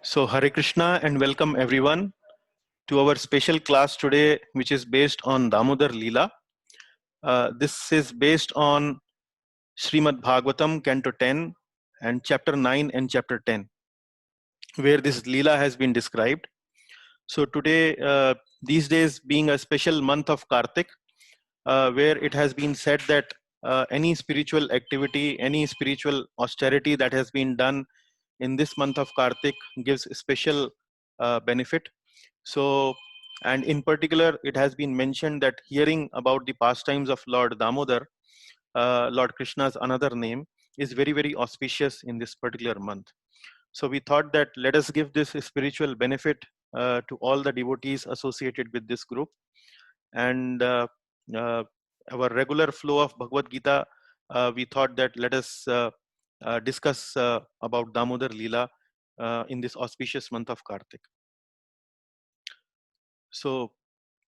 So, Hare Krishna and welcome everyone to our special class today, which is based on Damodar Leela. This is based on Srimad Bhagavatam, Canto 10, and Chapter 9 and Chapter 10, where this Leela has been described. So, today, these days being a special month of Kartik, where it has been said that any spiritual activity, any spiritual austerity that has been done in this month of Kartik gives special benefit. So, and in particular, it has been mentioned that hearing about the pastimes of Lord Damodar, Lord Krishna's another name, is very, very auspicious in this particular month. So, we thought that let us give this spiritual benefit to all the devotees associated with this group. And uh, our regular flow of Bhagavad Gita, we thought that let us discuss about Damodar Leela in this auspicious month of Kartik. So,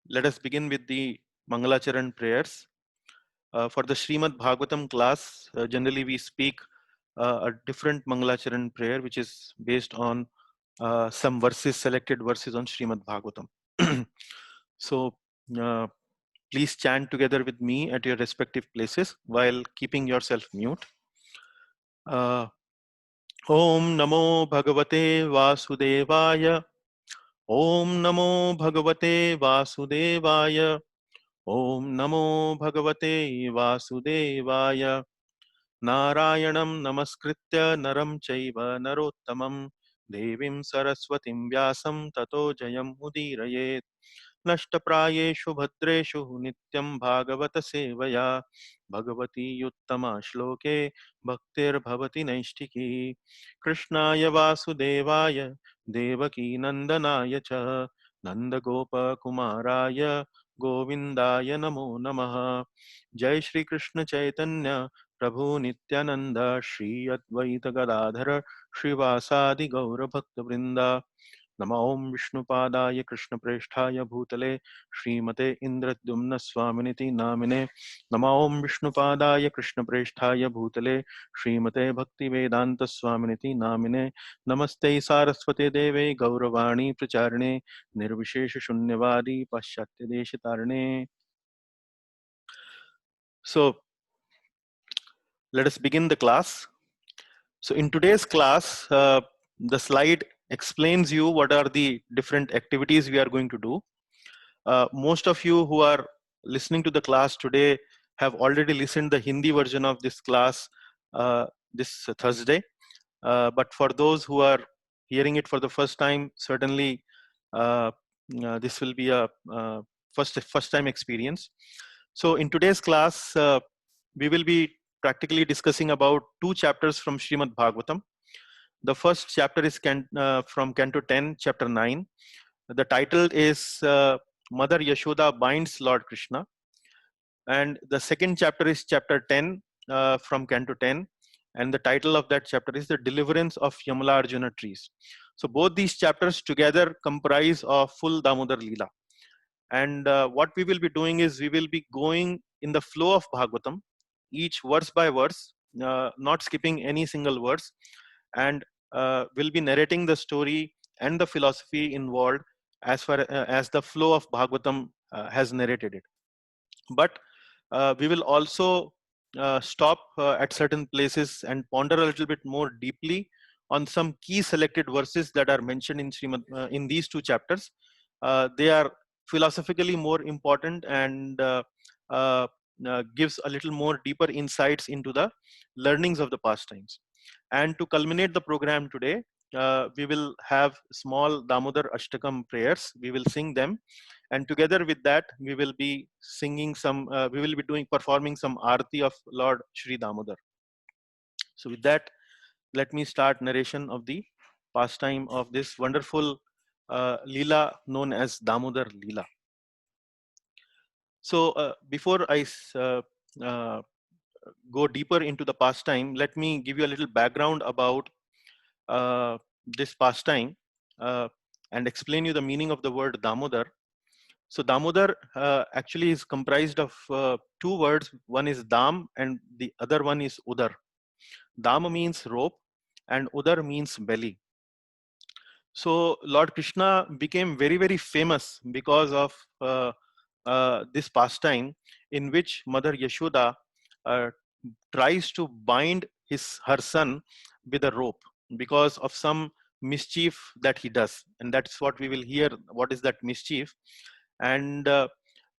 let us begin with the Mangalacharan prayers. For the Srimad Bhagavatam class, generally we speak a different Mangalacharan prayer, which is based on some verses, selected verses on Srimad Bhagavatam. So, uh, please chant together with me at your respective places while keeping yourself mute. Om Namo Bhagavate Vasudevaya. Om Namo Bhagavate Vasudevaya. Om Namo Bhagavate Vasudevaya. Narayanam Namaskritya Naram Chaiva Narottamam Devim Saraswatim Vyasam Tato Jayam Udirayet. नष्टप्रायेषु भद्रेषु नित्यं भागवत सेवया भगवती युत्तमा श्लोके भक्तिर्भवति नैष्ठिकी कृष्णाय वासुदेवाय देवकी नंदनाय च नंदगोपकुमाराय गोविंदाय नमो नमः। जय श्री कृष्ण चैतन्य प्रभु नित्यानंद श्री अद्वैत गदाधर श्रीवासादि गौर भक्त वृंदा। नमो ओं विष्णुपादाय कृष्णप्रेष्ठाय भूतले श्रीमते इंद्रद्युम्न स्वामिनिति नामिने। नमो ओं विष्णुपादाय कृष्णप्रेष्ठाय भूतले श्रीमते भक्तिवेदांत स्वामिनिति नामिने। नमस्ते सारस्वते देवे गौरवाणी प्रचारिणे निर्विशेष शून्यवादी पाश्चात्य देश तारिणे। So let us begin the class. So in today's class, the slide explains you what are the different activities we are going to do. Most of you who are listening to the class today have already listened the Hindi version of this class this Thursday. But for those who are hearing it for the first time, certainly this will be a first time experience. So in today's class, we will be practically discussing about two chapters from Srimad Bhagavatam. The first chapter is from Canto 10, Chapter 9. The title is Mother Yashoda binds Lord Krishna. And the second chapter is Chapter 10 from Canto 10. And the title of that chapter is The Deliverance of Yamala Arjuna Trees. So both these chapters together comprise of full Damodar Leela. And what we will be doing is we will be going in the flow of Bhagavatam, each verse by verse, not skipping any single verse, and will be narrating the story and the philosophy involved as far as the flow of Bhagavatam has narrated it. But we will also stop at certain places and ponder a little bit more deeply on some key selected verses that are mentioned in in these two chapters. They are philosophically more important and uh, gives a little more deeper insights into the learnings of the past times. And to culminate the program today, we will have small Damodar Ashtakam prayers. We will sing them, and together with that, we will be singing some. We will be performing some Aarti of Lord Shri Damodar. So, with that, let me start narration of the pastime of this wonderful Leela known as Damodar Leela. So, before I go deeper into the pastime, let me give you a little background about this pastime and explain you the meaning of the word Damodar. So Damodar actually is comprised of two words. One is Dam and the other one is Udar. Dam means rope and Udar means belly. So Lord Krishna became very, very famous because of this pastime in which Mother Yashoda uh, tries to bind her son with a rope because of some mischief that he does, and that's what we will hear. What is that mischief? And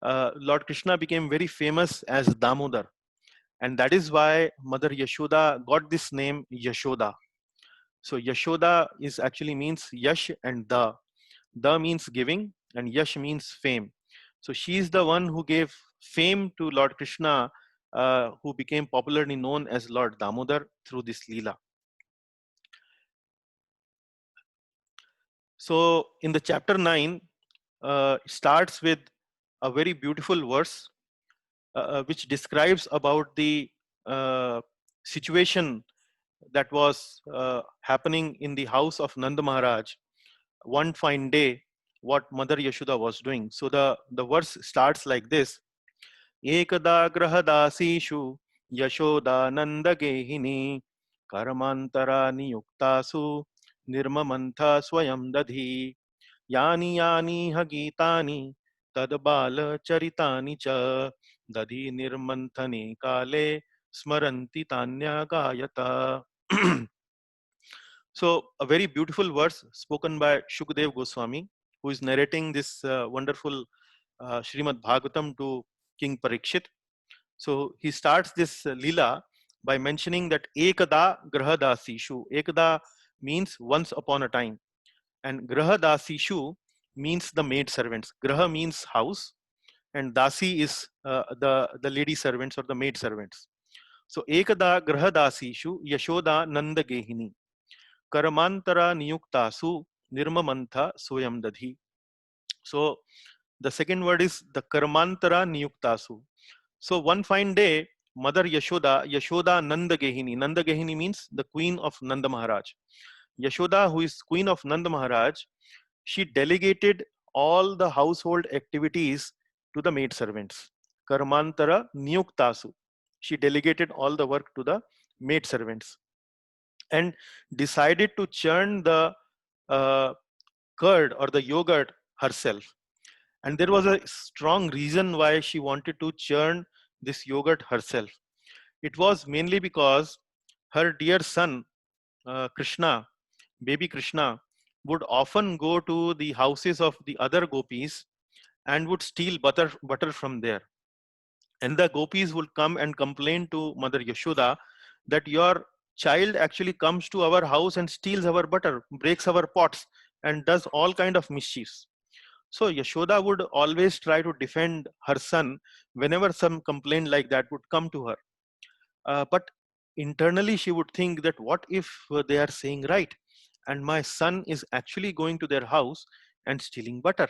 Lord Krishna became very famous as Damodar, and that is why Mother Yashoda got this name Yashoda. So Yashoda is actually means Yash, and the means giving, and Yash means fame. So she is the one who gave fame to Lord Krishna, who became popularly known as Lord Damodar through this Leela. So in the chapter 9, starts with a very beautiful verse which describes about the uh, situation that was happening in the house of Nanda Maharaj one fine day, what Mother Yashoda was doing. So the verse starts like this: Ekada grahadasishu Yashoda Nanda Gehini Karamantara Niyuktasu Nirmamantha Swayam Dadhi Yani Yani Hagitani Tadbala Charitani Cha Dadhi Nirmanthane Kale Smaranti Tanya Gayata. So, a very beautiful verse spoken by Shukdev Goswami, who is narrating this wonderful Srimad Bhagavatam to King Parikshit. So, he starts this Leela by mentioning that Ekada Grahadasishu. Ekada means once upon a time, and Grahadasishu means the maid servants. Graha means house, and Dasi is the lady servants or the maid servants. So, Ekada Grahadasishu Yashoda Nanda Gehini. Karamantara niyuktasu nirmamantha soyam dadhi. So the second word is the Karamantara niyuktasu. So one fine day, Mother Yashoda Nanda Gehini. Nanda Gehini means the queen of Nanda Maharaj. Yashoda, who is queen of Nanda Maharaj, she delegated all the household activities to the maid servants. Karmantara niyuktasu. She delegated all the work to the maid servants and decided to churn the uh, curd or the yogurt herself. And there was a strong reason why she wanted to churn this yogurt herself. It was mainly because her dear son, Krishna, baby Krishna, would often go to the houses of the other gopis and would steal butter from there. And the gopis would come and complain to Mother Yashoda that your child actually comes to our house and steals our butter, breaks our pots, and does all kind of mischiefs. So Yashoda would always try to defend her son whenever some complaint like that would come to her. But internally she would think that what if they are saying right and my son is actually going to their house and stealing butter?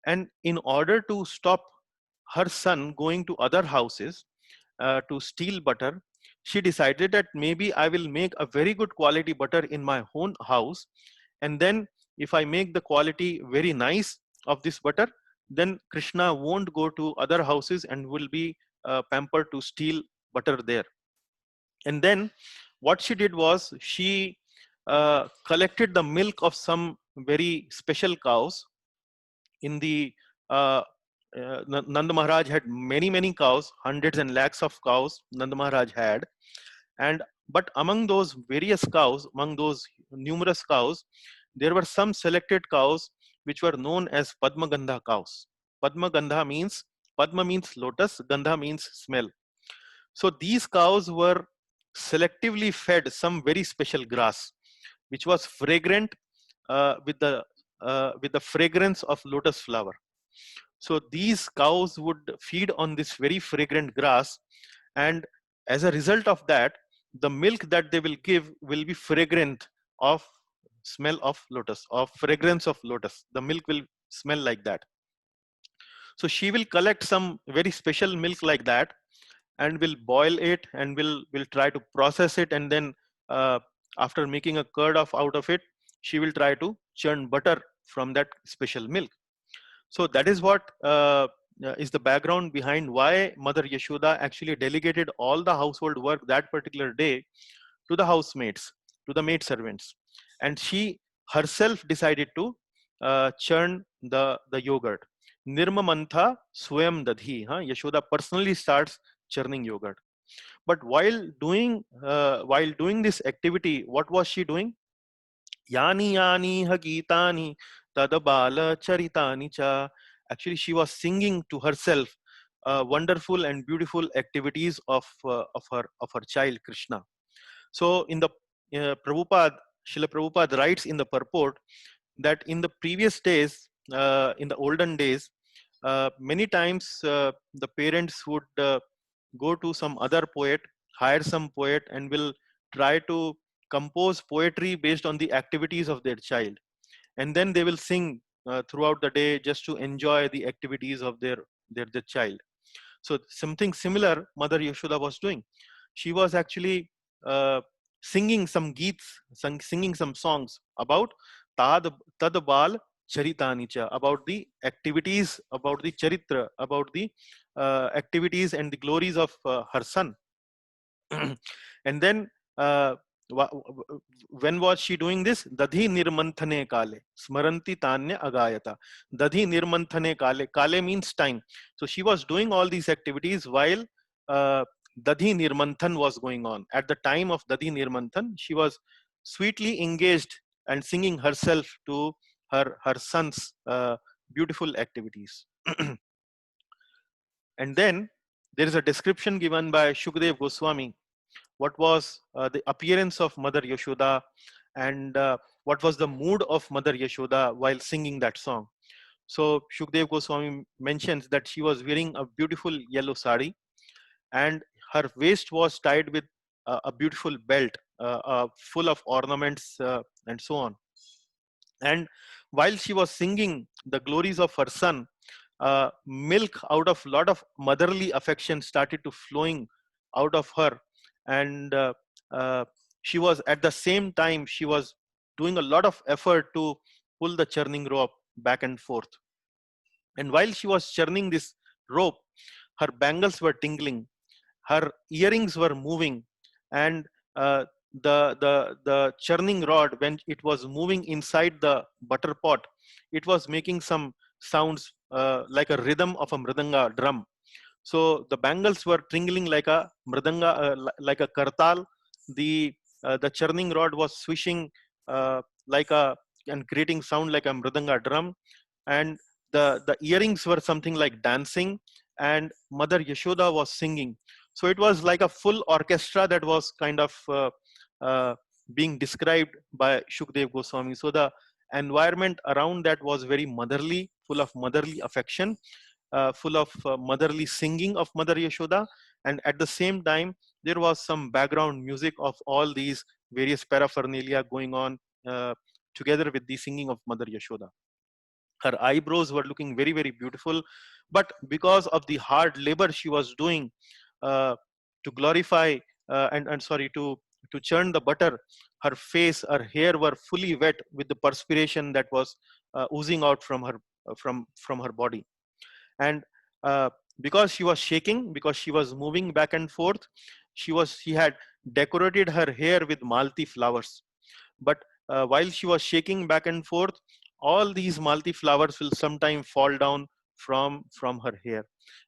And in order to stop her son going to other houses to steal butter, she decided that maybe I will make a very good quality butter in my own house. And then if I make the quality very nice of this butter, then Krishna won't go to other houses and will be pampered to steal butter there. And then what she did was she collected the milk of some very special cows in the Nanda Maharaj had many cows, hundreds and lakhs of cows Nanda Maharaj had. And but among those various cows, among those numerous cows, there were some selected cows which were known as Padma Gandha cows. Padma Gandha means, Padma means lotus, Gandha means smell. So these cows were selectively fed some very special grass, which was fragrant with the fragrance of lotus flower. So these cows would feed on this very fragrant grass, and as a result of that, the milk that they will give will be fragrant of smell of lotus, of fragrance of lotus. The milk will smell like that. So she will collect some very special milk like that and will boil it and will try to process it, and then uh, after making a curd out of it, she will try to churn butter from that special milk. So that is what is the background behind why Mother Yashoda actually delegated all the household work that particular day to the housemaids, to the maid servants. And she herself decided to churn the yogurt. Nirmamantha swayam dadhi. Yashoda personally starts churning yogurt. But while doing this activity, what was she doing? Yani yani hagitani tadabala charitani cha. Actually, she was singing to herself wonderful and beautiful activities of her child Krishna. So in the Prabhupada, Srila Prabhupada writes in the purport that in the previous days, in the olden days, many times the parents would go to some other poet, hire some poet, and will try to compose poetry based on the activities of their child. And then they will sing throughout the day just to enjoy the activities of their child. So something similar Mother Yashoda was doing. She was actually singing some geets, singing some songs about Tad Tadbal Charitanicha, about the activities, about the Charitra, about the activities and the glories of her son. And then uh, when was she doing this? Dadhi nirmanthane kale smaranti tanya agayata. Dadhi nirmanthane kale. Kale means time. So she was doing all these activities while Dadhi nirmanthan was going on. At the time of Dadhi nirmanthan, she was sweetly engaged and singing herself to her son's beautiful activities. And then there is a description given by Shukdev Goswami what was the appearance of Mother Yashoda, and what was the mood of Mother Yashoda while singing that song. So Shukdev Goswami mentions that she was wearing a beautiful yellow sari, and her waist was tied with a beautiful belt full of ornaments and so on. And while she was singing the glories of her son, milk out of lot of motherly affection started to flowing out of her. And uh, she was at the same time she was doing a lot of effort to pull the churning rope back and forth. And while she was churning this rope, her bangles were tingling, her earrings were moving, and uh, the churning rod, when it was moving inside the butter pot, it was making some sounds like a rhythm of a mridanga drum. So the bangles were tingling like a mridanga, like a kartal. The churning rod was swishing like a and creating sound like a mridanga drum, and the earrings were something like dancing, and Mother Yashoda was singing. So it was like a full orchestra that was kind of uh, being described by Shukdev Goswami. So the environment around that was very motherly, full of motherly affection, full of motherly singing of Mother Yashoda, and at the same time there was some background music of all these various paraphernalia going on together with the singing of Mother Yashoda. Her eyebrows were looking very very beautiful, but because of the hard labor she was doing uh, to glorify and sorry to churn the butter, her face, her hair were fully wet with the perspiration that was oozing out from her from her body. And because she was shaking, because she was moving back and forth, she had decorated her hair with malti flowers. But while she was shaking back and forth, all these malti flowers will sometime fall down from her hair.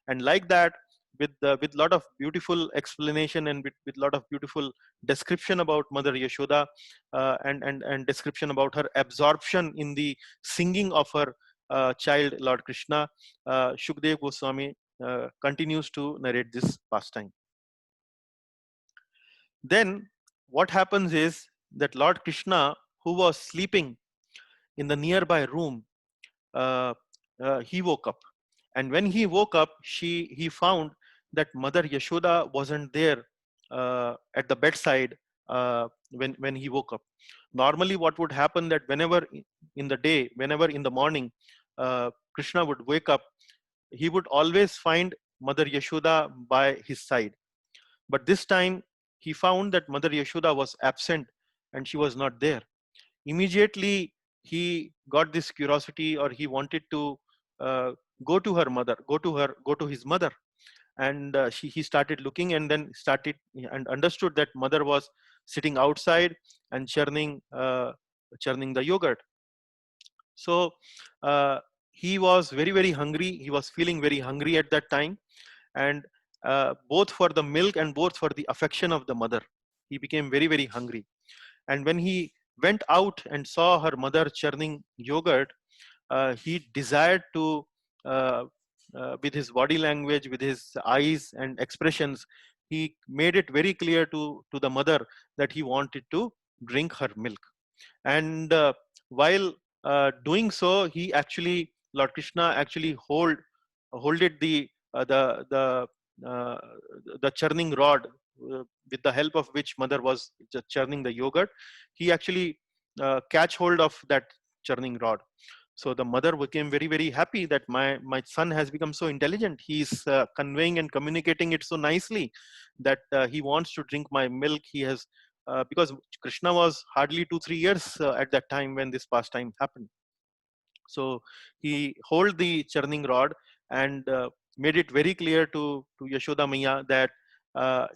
And like that, with lot of beautiful explanation and with lot of beautiful description about Mother Yashoda, and description about her absorption in the singing of her child Lord Krishna, Shukdev Goswami continues to narrate this pastime. Then what happens is that Lord Krishna, who was sleeping in the nearby room, uh, he woke up. And when he woke up, he found that Mother Yashoda wasn't there at the bedside when he woke up. Normally, what would happen that whenever in the day, whenever in the morning, Krishna would wake up, he would always find Mother Yashoda by his side. But this time he found that Mother Yashoda was absent and she was not there. Immediately he got this curiosity, or he wanted to go to her mother, go to his mother. And he started looking, and then started and understood that mother was sitting outside and churning churning the yogurt. So he was very, very hungry. He was feeling very hungry at that time, and both for the milk and both for the affection of the mother, he became very, very hungry. And when he went out and saw her mother churning yogurt, he desired to, uh, with his body language, with his eyes and expressions, he made it very clear to the mother that he wanted to drink her milk. And while doing so, he actually, Lord Krishna actually holded uh, the churning rod, with the help of which mother was churning the yogurt. He actually catch hold of that churning rod. So the mother became very, very happy that my son has become so intelligent. He's conveying and communicating it so nicely that he wants to drink my milk. He has, because Krishna was hardly 2-3 years at that time when this pastime happened. So he hold the churning rod and made it very clear to Yashoda Maiya that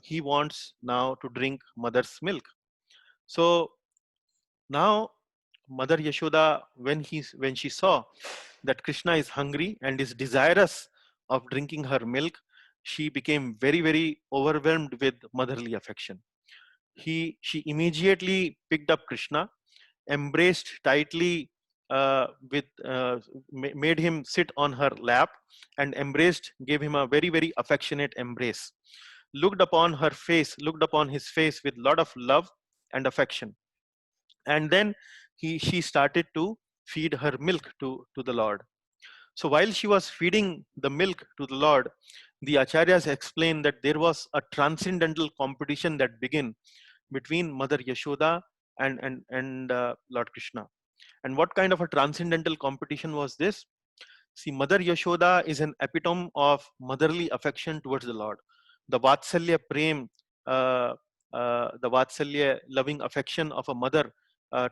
he wants now to drink mother's milk. So now Mother Yashoda, when she saw that Krishna is hungry and is desirous of drinking her milk, she became very, very overwhelmed with motherly affection. She immediately picked up Krishna, embraced tightly, made him sit on her lap, and embraced, gave him a very, very affectionate embrace. Looked upon her face, looked upon his face with lot of love and affection, and then she started to feed her milk to the Lord. So while she was feeding the milk to the Lord, the acharyas explained that there was a transcendental competition that began between Mother Yashoda and Lord Krishna. And what kind of a transcendental competition was this? See, Mother Yashoda is an epitome of motherly affection towards the Lord. The Vatsalya Prem, the Vatsalya loving affection of a mother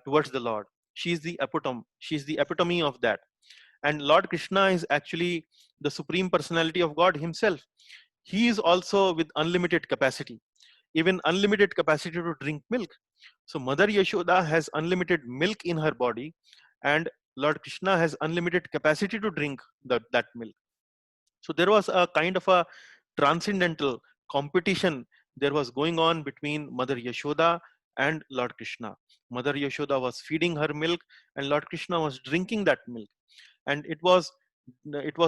towards the Lord. She is the epitome. She is the epitome of that. And Lord Krishna is actually the Supreme Personality of God Himself. He is also with unlimited capacity, even unlimited capacity to drink milk. So Mother Yashoda has unlimited milk in her body, and Lord Krishna has unlimited capacity to drink that milk. So there was a kind of a transcendental competition there was going on between Mother Yashoda and Lord Krishna. Mother Yashoda was feeding her milk, and Lord Krishna was drinking that milk. And it was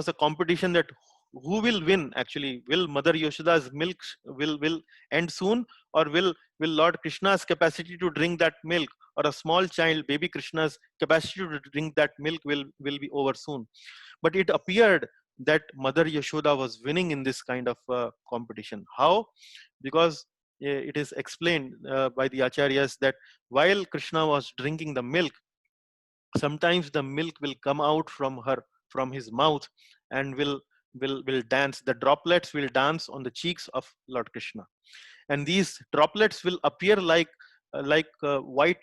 a competition that who will win actually. Will Mother Yashoda's milk will end soon, or will Lord Krishna's capacity to drink that milk, or a small child baby Krishna's capacity to drink that milk will be over soon? But it appeared that Mother Yashoda was winning in this kind of competition. How? Because it is explained by the acharyas that while Krishna was drinking the milk, sometimes the milk will come out from his mouth and will dance. The droplets will dance on the cheeks of Lord Krishna, and these droplets will appear like white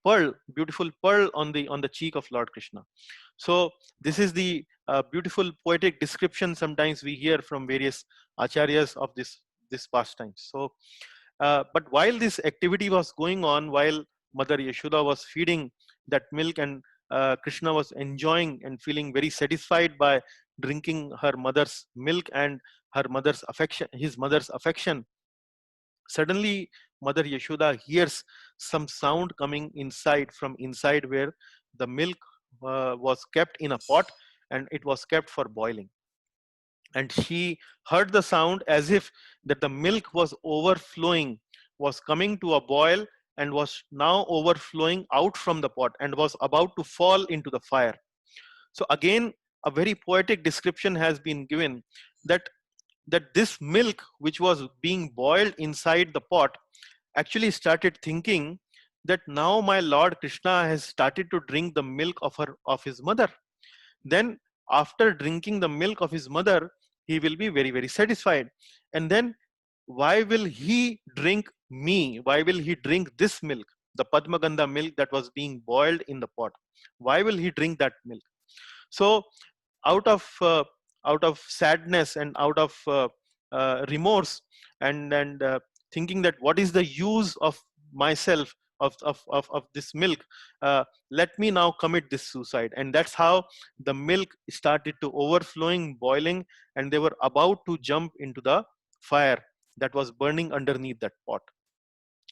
pearl, beautiful pearl on the cheek of Lord Krishna. So this is the beautiful poetic description sometimes we hear from various acharyas of this pastime. So but while this activity was going on, while Mother Yashoda was feeding that milk, and Krishna was enjoying and feeling very satisfied by drinking her mother's milk and his mother's affection, suddenly Mother Yashoda hears some sound coming inside, from inside where the milk was kept in a pot and it was kept for boiling. And she heard the sound as if that the milk was overflowing, was coming to a boil, and was now overflowing out from the pot and was about to fall into the fire. So again, a very poetic description has been given that this milk which was being boiled inside the pot actually started thinking that now my Lord Krishna has started to drink the milk of his mother. Then after drinking the milk of his mother, he will be very, very satisfied. And then why will he drink me? Why will he drink this milk, the Padmagandha milk that was being boiled in the pot? Why will he drink that milk? So out of sadness and out of remorse, and thinking that what is the use of myself, of this milk, let me now commit this suicide. And that's how the milk started to overflowing, boiling, and they were about to jump into the fire that was burning underneath that pot.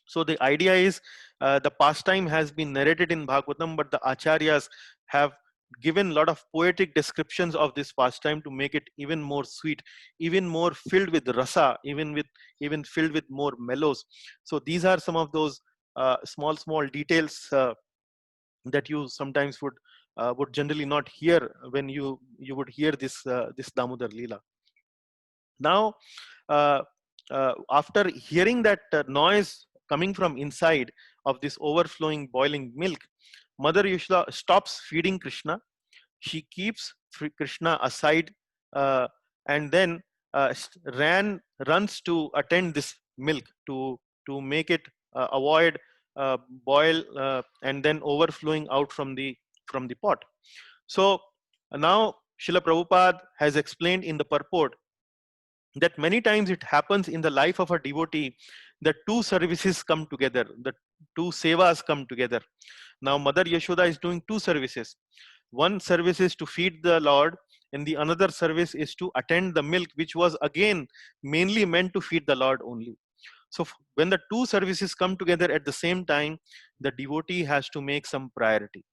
So the idea is, the pastime has been narrated in Bhagavatam, but the acharyas have given a lot of poetic descriptions of this pastime to make it even more sweet, even more filled with rasa, even filled with more mellows. So these are some of those small details that you sometimes would generally not hear when you would hear this Damodar Leela. Now, after hearing that noise coming from inside of this overflowing boiling milk, Mother Yashoda stops feeding Krishna. She keeps Krishna aside, and then runs to attend this milk to make it avoid boil and then overflowing out from the pot. So now Srila Prabhupada has explained in the purport that many times it happens in the life of a devotee that two services come together, the two sevas come together. Now Mother Yashoda is doing two services. One service is to feed the Lord, and the another service is to attend the milk, which was again mainly meant to feed the Lord only. So when the two services come together at the same time, the devotee has to make some priority.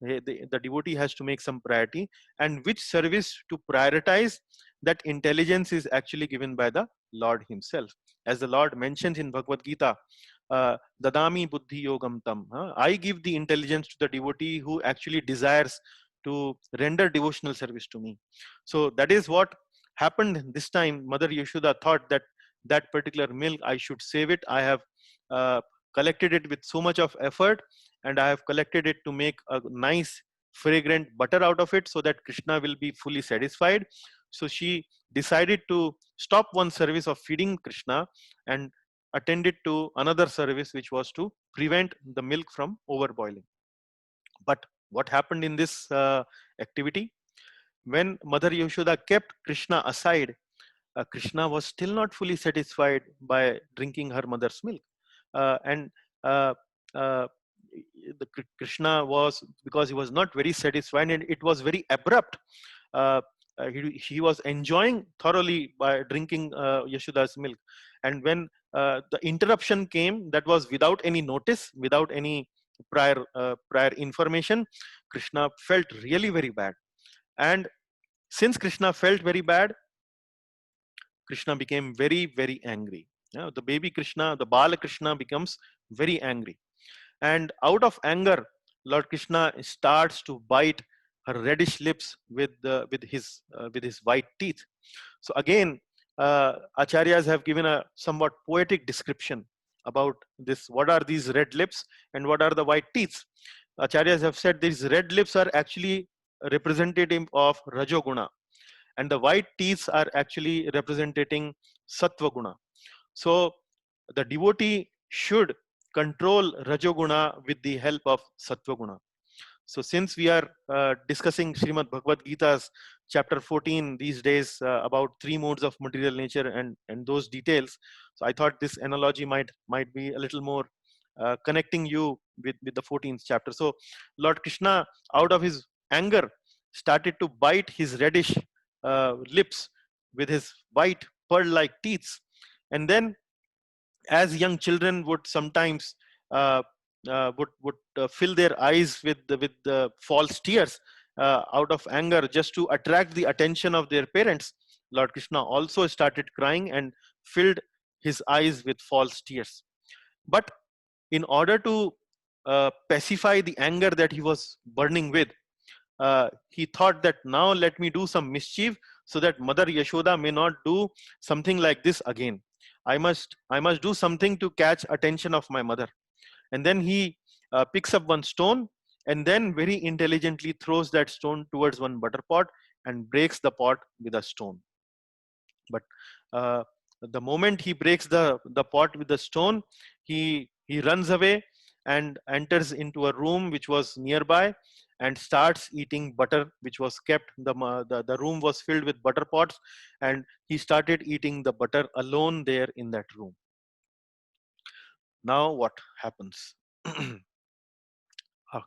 The devotee has to make some priority, and which service to prioritize, that intelligence is actually given by the Lord himself. As the Lord mentions in Bhagavad Gita, dadami buddhi yogam tam, I give the intelligence to the devotee who actually desires to render devotional service to me. So that is what happened this time. Mother Yashoda thought that that particular milk, I should save it. I have uh, collected it with so much of effort, and I have collected it to make a nice fragrant butter out of it so that Krishna will be fully satisfied. So she decided to stop one service of feeding Krishna and attended to another service, which was to prevent the milk from overboiling. But what happened in this activity? When Mother Yashoda kept Krishna aside, Krishna was still not fully satisfied by drinking her mother's milk. And uh, uh, Krishna was, because he was not very satisfied and it was very abrupt. Uh, he was enjoying thoroughly by drinking Yashoda's milk. And when the interruption came, that was without any notice, without any prior information, Krishna felt really very bad. And since Krishna felt very bad, Krishna became very angry. The baby Krishna, the Bala Krishna becomes very angry. And out of anger, Lord Krishna starts to bite her reddish lips with his white teeth. So again, acharyas have given a somewhat poetic description about this. What are these red lips and what are the white teeth? Acharyas have said these red lips are actually representative of Rajoguna, and the white teeth are actually representing Sattva Guna. So the devotee should control Rajoguna with the help of Sattva Guna. So since we are discussing Srimad Bhagavad Gita's chapter 14 these days, about three modes of material nature and those details, so I thought this analogy might be a little more connecting you with the 14th chapter. So Lord Krishna, out of his anger, started to bite his reddish lips with his white pearl-like teeth. And then, as young children would sometimes would fill their eyes with false tears out of anger, just to attract the attention of their parents, Lord Krishna also started crying and filled his eyes with false tears. But in order to pacify the anger that he was burning with, he thought that now let me do some mischief so that Mother Yashoda may not do something like this again. I must do something to catch attention of my mother. And then he picks up one stone and then very intelligently throws that stone towards one butter pot and breaks the pot with a stone. But uh, the moment he breaks the pot with the stone, he runs away and enters into a room which was nearby and starts eating butter which was kept. The room was filled with butter pots, and he started eating the butter alone there in that room. Now what happens?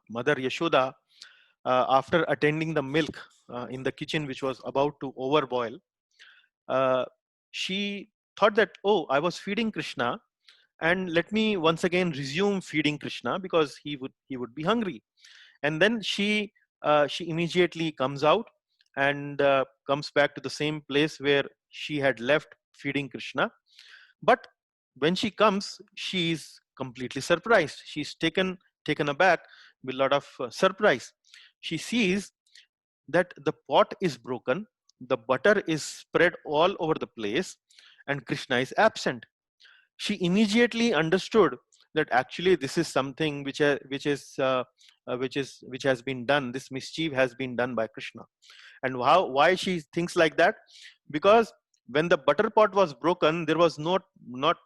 Mother Yashoda, after attending the milk in the kitchen, which was about to overboil, uh, she thought that, oh, I was feeding Krishna, and let me once again resume feeding Krishna because he would be hungry. And then she immediately comes out and comes back to the same place where she had left feeding Krishna. But when she comes, she is completely surprised. She's taken aback with a lot of surprise. She sees that the pot is broken, the butter is spread all over the place, and Krishna is absent. She immediately understood that actually this is something which has been done. This mischief has been done by Krishna. And why she thinks like that? Because when the butter pot was broken, there was no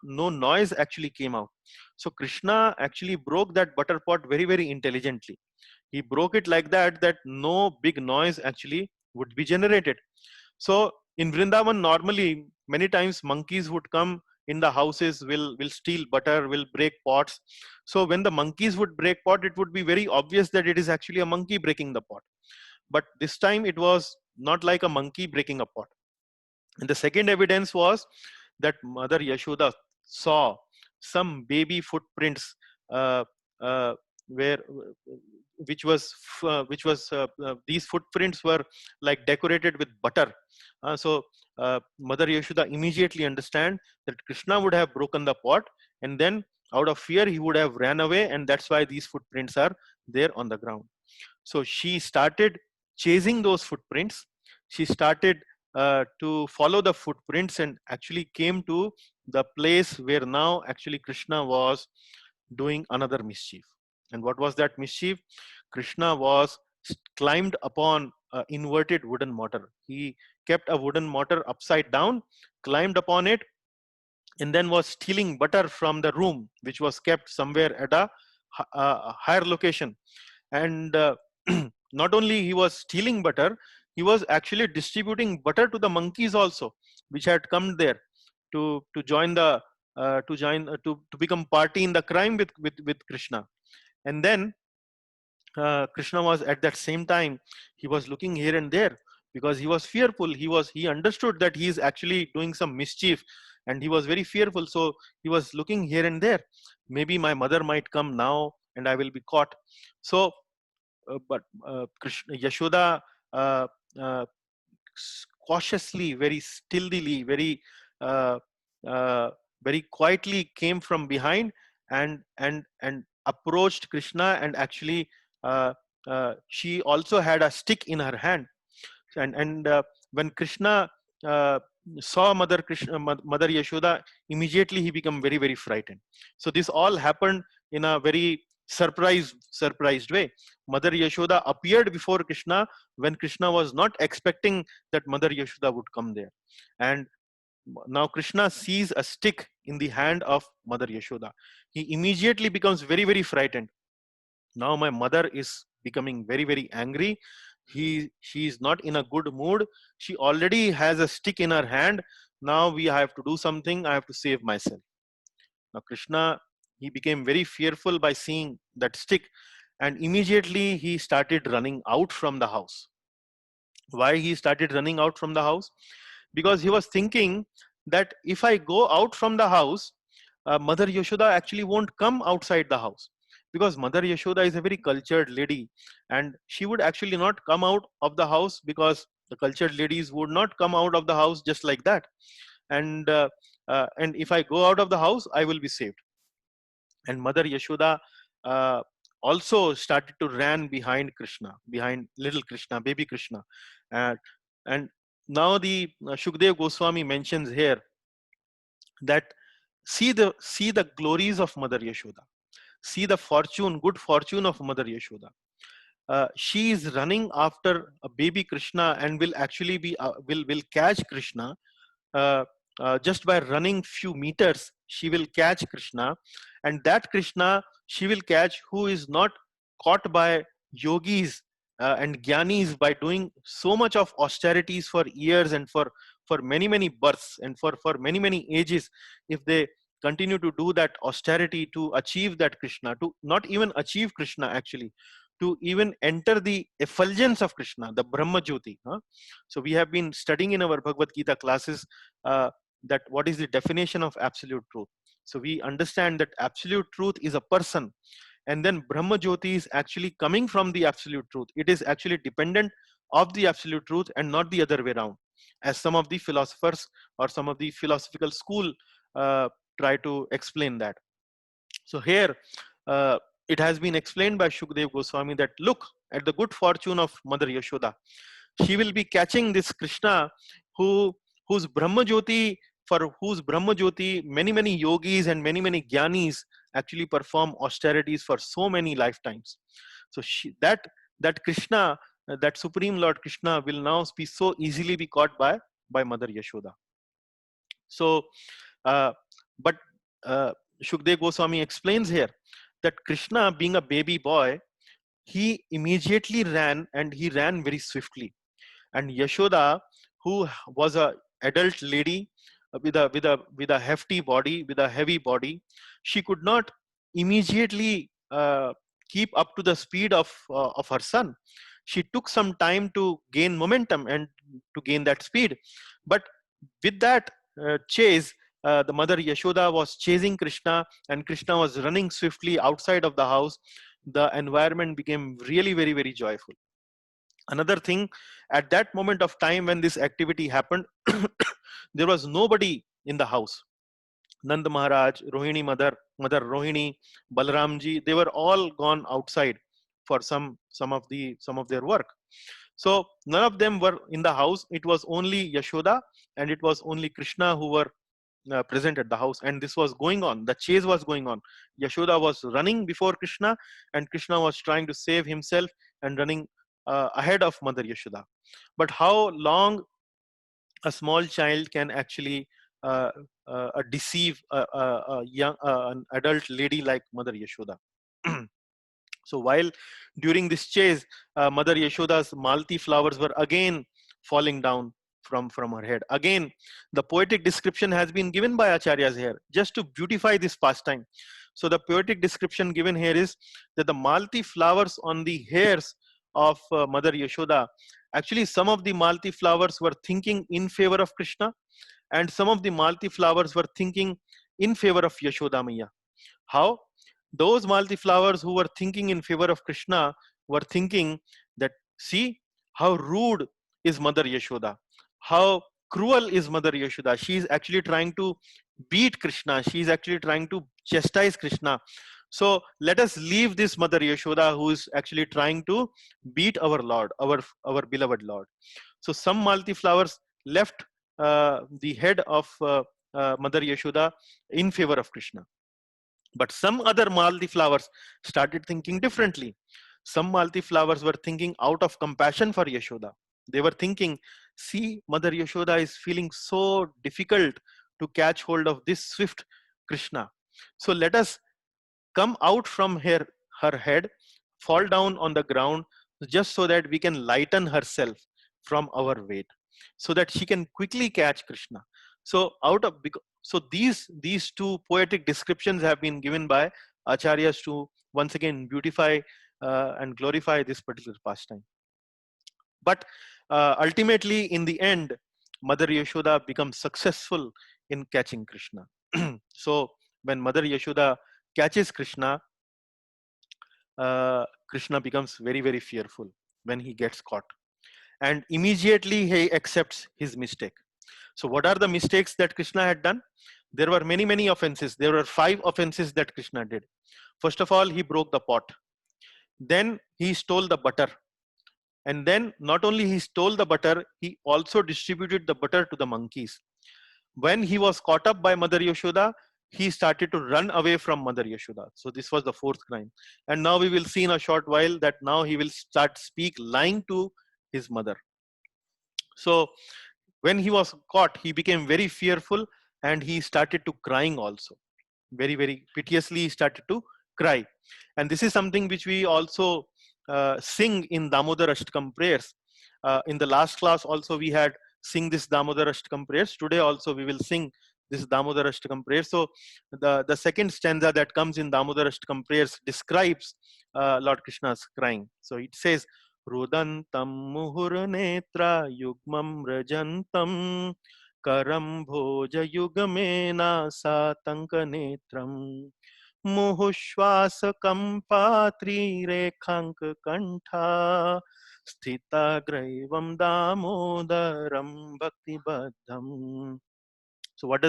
noise actually came out. So Krishna actually broke that butter pot very, very intelligently. He broke it like that no big noise actually would be generated. So in Vrindavan, normally many times monkeys would come in the houses, will steal butter, will break pots. So when the monkeys would break pot, it would be very obvious that it is actually a monkey breaking the pot. But this time it was not like a monkey breaking a pot. And the second evidence was that Mother Yashoda saw some baby footprints, uh, uh, where which was these footprints were like decorated with butter. So Mother Yashoda immediately understand that Krishna would have broken the pot, and then out of fear he would have ran away, and that's why these footprints are there on the ground. So she started chasing those footprints. She started to follow the footprints and actually came to the place where now actually Krishna was doing another mischief. And what was that mischief? Krishna was climbed upon an inverted wooden mortar. He kept a wooden mortar upside down, climbed upon it, and then was stealing butter from the room, which was kept somewhere at a higher location. And not only he was stealing butter, he was actually distributing butter to the monkeys also, which had come there to join the to become party in the crime with Krishna. And then Krishna was at that same time, he was looking here and there because he was fearful. He understood that he is actually doing some mischief, and he was very fearful. So he was looking here and there. Maybe my mother might come now and I will be caught. So but Krishna, Yashoda uh, uh, cautiously, very stillily, uh, uh, very quietly came from behind and approached Krishna, and actually she also had a stick in her hand. And when Krishna uh, saw Mother Yashoda, immediately he became very, very frightened. So this all happened in a very surprised way. Mother Yashoda appeared before Krishna when Krishna was not expecting that Mother Yashoda would come there. And now Krishna sees a stick in the hand of Mother Yashoda. He immediately becomes very, very frightened. Now my mother is becoming very, very angry. She is not in a good mood. She already has a stick in her hand. Now we have to do something. I have to save myself. Now Krishna, he became very fearful by seeing that stick, and immediately he started running out from the house. Why he started running out from the house? Because he was thinking that if I go out from the house, Mother Yashoda actually won't come outside the house, because Mother Yashoda is a very cultured lady, and she would actually not come out of the house, because the cultured ladies would not come out of the house just like that. And if I go out of the house, I will be saved. And Mother Yashoda uh, also started to run behind Krishna, behind little Krishna, baby Krishna. And now the Shukdev Goswami mentions here that see the glories of Mother Yashoda, see the good fortune of Mother Yashoda. She is running after a baby Krishna and will actually be will catch Krishna. uh, just by running few meters, she will catch Krishna, and that Krishna she will catch, who is not caught by yogis and gyanis by doing so much of austerities for years and for many, many births and for many, many ages. If they continue to do that austerity to achieve that Krishna, to not even achieve Krishna actually, to even enter the effulgence of Krishna, the Brahma Jyoti. So we have been studying in our Bhagavad Gita classes that what is the definition of absolute truth. So we understand that absolute truth is a person, and then Brahma Jyoti is actually coming from the absolute truth. It is actually dependent of the absolute truth and not the other way around, as some of the philosophers or some of the philosophical school try to explain that. So here it has been explained by Shukdev Goswami that look at the good fortune of Mother Yashoda. She will be catching this Krishna whose Brahma Jyoti, for whose Brahma Jyoti many yogis and many jnanis actually perform austerities for so many lifetimes. So that Krishna, that Supreme Lord Krishna will now be so easily be caught by Mother Yashoda. So but Shukdev Goswami explains here that Krishna, being a baby boy, he immediately ran, and he ran very swiftly. And Yashoda, who was a adult lady with a hefty body, with a heavy body, she could not immediately keep up to the speed of her son. She took some time to gain momentum and to gain that speed. But with that chase, the mother Yashoda was chasing Krishna, and Krishna was running swiftly outside of the house. The environment became really very joyful. Another thing, at that moment of time when this activity happened, there was nobody in the house. Nand Maharaj, Rohini mother Rohini, Balramji, they were all gone outside for some of their work. So none of them were in the house. It was only Yashoda and it was only Krishna who were present at the house, and this was going on. The chase was going on. Yashoda was running before Krishna, and Krishna was trying to save himself and running ahead of Mother Yashoda. But how long a small child can actually deceive a young an adult lady like Mother Yashoda? So while during this chase, Mother Yashoda's Malti flowers were again falling down from her head. Again, the poetic description has been given by Acharyas here just to beautify this pastime. So the poetic description given here is that the Malti flowers on the hairs of Mother Yashoda, actually some of the Malti flowers were thinking in favor of Krishna, and some of the Malti flowers were thinking in favor of Yashoda Maya. How? Those Malti flowers who were thinking in favor of Krishna were thinking that, see how rude is Mother Yashoda, how cruel is Mother Yashoda. She is actually trying to beat Krishna. She is actually trying to chastise Krishna. So let us leave this Mother Yashoda who is actually trying to beat our Lord, our beloved Lord. So some Malti flowers left the head of Mother Yashoda in favor of Krishna. But some other Malti flowers started thinking differently. Some Malti flowers were thinking out of compassion for Yashoda. They were thinking, see, Mother Yashoda is feeling so difficult to catch hold of this swift Krishna. So let us come out from her head, fall down on the ground, just so that we can lighten herself from our weight, so that she can quickly catch Krishna. So these two poetic descriptions have been given by Acharyas to once again beautify and glorify this particular pastime. But ultimately, in the end, Mother Yashoda becomes successful in catching Krishna. So when Mother Yashoda catches Krishna, Krishna becomes very fearful when he gets caught, and immediately he accepts his mistake. So what are the mistakes that Krishna had done? There were many offenses. There were 5 offenses that Krishna did. First of all, he broke the pot. Then he stole the butter. And then not only he stole the butter, he also distributed the butter to the monkeys. When he was caught up by Mother Yashoda, he started to run away from Mother Yashoda. So this was the 4th crime. And now we will see in a short while that now he will start speak lying to his mother. So when he was caught, he became very fearful and he started to crying also. Very piteously he started to cry. And this is something which we also sing in Damodar Ashtakam prayers. In the last class also we had sing this Damodar Ashtakam prayers. Today also we will sing This is Damodar Ashtakam prayer. So the second stanza that comes in Damodar Ashtakam prayers describes Lord Krishna's crying. So it says, Rudantam muhur netra yugmam rajantam karam bhoja yugamena satanka netram मुहुश्वास कंपात्री रेखांक कंठा स्थिता ग्रैवम Damodaram भक्तिबद्धम. So what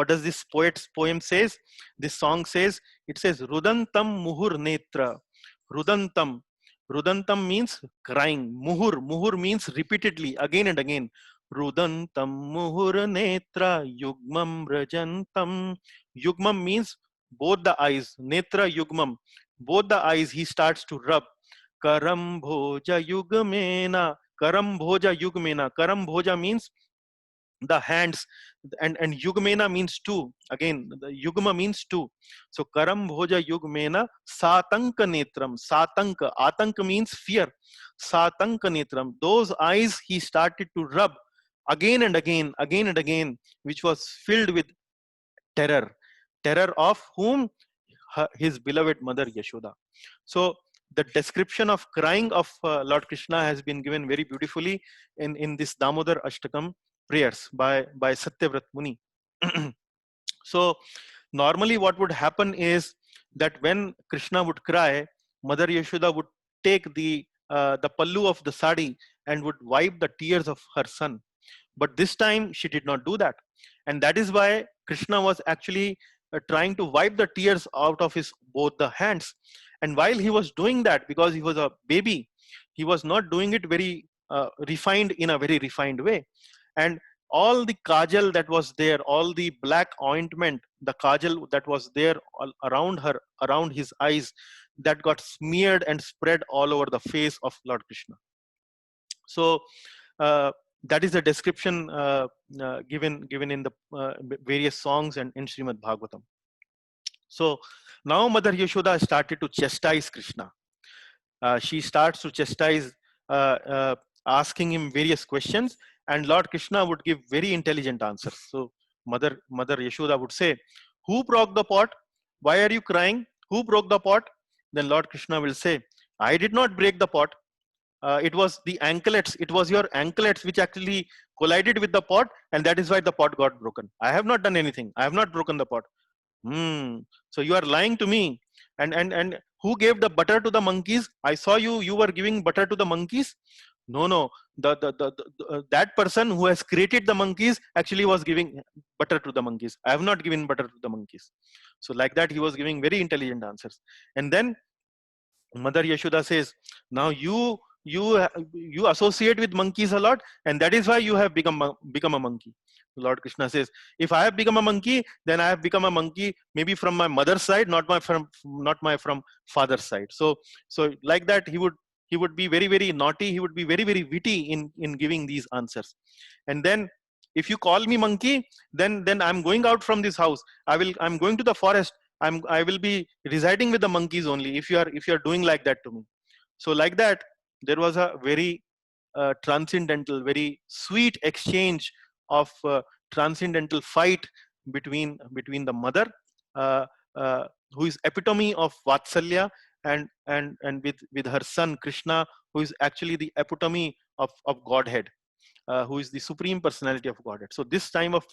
does this poet's poem says? This song says, it says Rudantam muhur netra. Rudantam. Rudantam means crying. Muhur means repeatedly, again and again. Rudantam muhur netra yugmam rajantam. Yugmam means both the eyes. Netra yugmam. Both the eyes he starts to rub. Karam bhoja yugmena. Karam bhoja yugmena. Karam bhoja means the hands, and yugmena means two. Again, the yugma means two. So karam bhoja yugmena satanka netram. Satanka, atanka means fear. Satanka netram, those eyes he started to rub again and again, again and again, which was filled with terror. Terror of whom? His beloved mother Yashoda. So the description of crying of Lord Krishna has been given very beautifully in this Damodar Ashtakam prayers by Satyavrat Muni. So normally what would happen is that when Krishna would cry, Mother Yashoda would take the pallu of the sari and would wipe the tears of her son. But this time she did not do that. And that is why Krishna was actually trying to wipe the tears out of his both the hands. And while he was doing that, because he was a baby, he was not doing it very refined, in a very refined way. And all the kajal that was there, all the black ointment, the kajal that was there all around her, around his eyes, that got smeared and spread all over the face of Lord Krishna. So that is the description given in the various songs and in Srimad Bhagavatam. So now Mother Yashoda started to chastise Krishna. She starts to chastise, asking him various questions, and Lord Krishna would give very intelligent answers. So Mother Yashoda would say, "Who broke the pot? Why are you crying? Who broke the pot?" Then Lord Krishna will say, "I did not break the pot. It was the anklets. It was your anklets which actually collided with the pot, and that is why the pot got broken. I have not done anything. I have not broken the pot." So you are lying to me. And who gave the butter to the monkeys? I saw you were giving butter to the monkeys. No. That person who has created the monkeys actually was giving butter to the monkeys. I have not given butter to the monkeys. So like that, he was giving very intelligent answers. And then Mother Yashoda says, now you associate with monkeys a lot, and that is why you have become a monkey. Lord Krishna says, if I have become a monkey, then I have become a monkey maybe from my mother's side, not from father's side. So like that, he would be very, very naughty. He would be very, very witty in giving these answers. And then if you call me monkey, then I'm going out from this house. I'm going to the forest. I will be residing with the monkeys only if you are doing like that to me. So like that, there was a very transcendental, very sweet exchange of transcendental fight between the mother, who is epitome of Vatsalya, and with her son Krishna, who is actually the epitome of Godhead, who is the supreme personality of Godhead. So this time of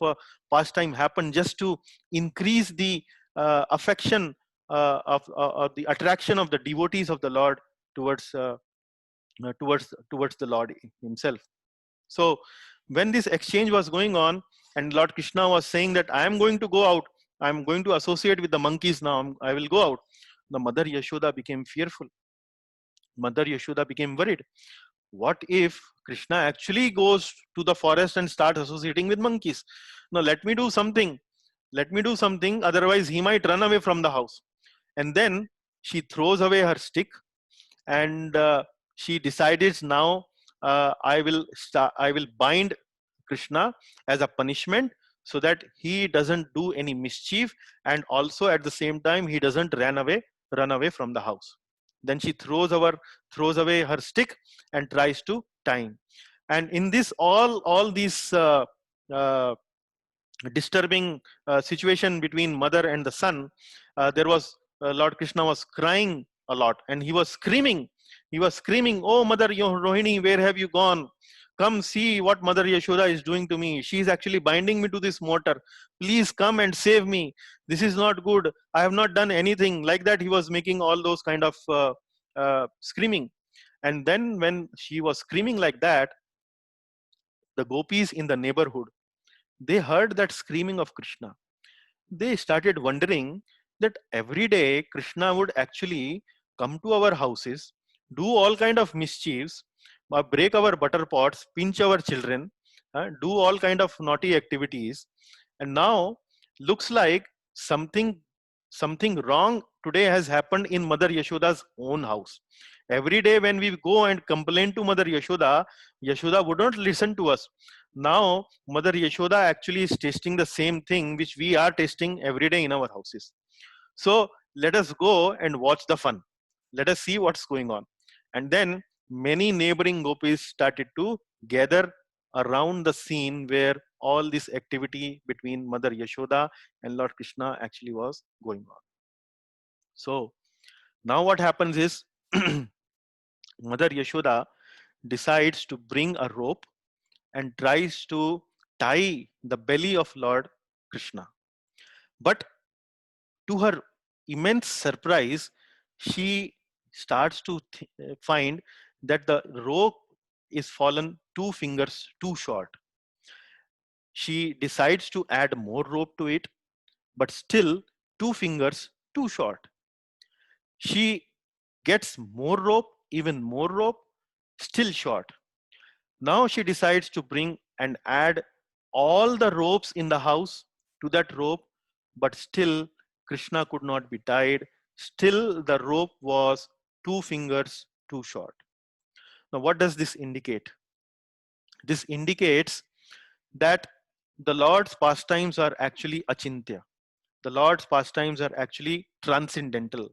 pastime happened just to increase the affection of the attraction of the devotees of the Lord towards the Lord himself. So when this exchange was going on, and Lord Krishna was saying that I am going to go out, I am going to associate with the monkeys now, I will go out, the Mother Yashoda became fearful. Mother Yashoda became worried. What if Krishna actually goes to the forest and starts associating with monkeys? Now let me do something. Otherwise he might run away from the house. And then she throws away her stick, and she decides, now I will bind Krishna as a punishment, so that he doesn't do any mischief, and also at the same time he doesn't run away from the house. Then she throws away her stick and tries to tie him. And in this all these disturbing situation between mother and the son, there was Lord Krishna was crying a lot, and he was screaming. He was screaming, "Oh, Mother Rohini, where have you gone? Come see what Mother Yashoda is doing to me. She is actually binding me to this mortar. Please come and save me. This is not good. I have not done anything." Like that, he was making all those kind of screaming. And then, when she was screaming like that, the gopis in the neighborhood, they heard that screaming of Krishna. They started wondering that every day Krishna would actually come to our houses, do all kind of mischiefs, break our butter pots, pinch our children, do all kind of naughty activities, and now looks like something something wrong today has happened in Mother Yashoda's own house. Every day when we go and complain to Mother Yashoda, Yashoda wouldn't listen to us. Now Mother Yashoda actually is tasting the same thing which we are tasting every day in our houses. So let us go and watch the fun. Let us see what's going on. And then many neighboring gopis started to gather around the scene where all this activity between Mother Yashoda and Lord Krishna actually was going on. So now what happens is Mother Yashoda decides to bring a rope and tries to tie the belly of Lord Krishna. But to her immense surprise, she starts to find that the rope is fallen 2 fingers too short. She decides to add more rope to it, but still 2 fingers too short. She gets more rope, even more rope, still short. Now she decides to bring and add all the ropes in the house to that rope, but still Krishna could not be tied. Still the rope was 2 fingers too short. Now, what does this indicate? This indicates that the Lord's pastimes are actually achintya. The Lord's pastimes are actually transcendental.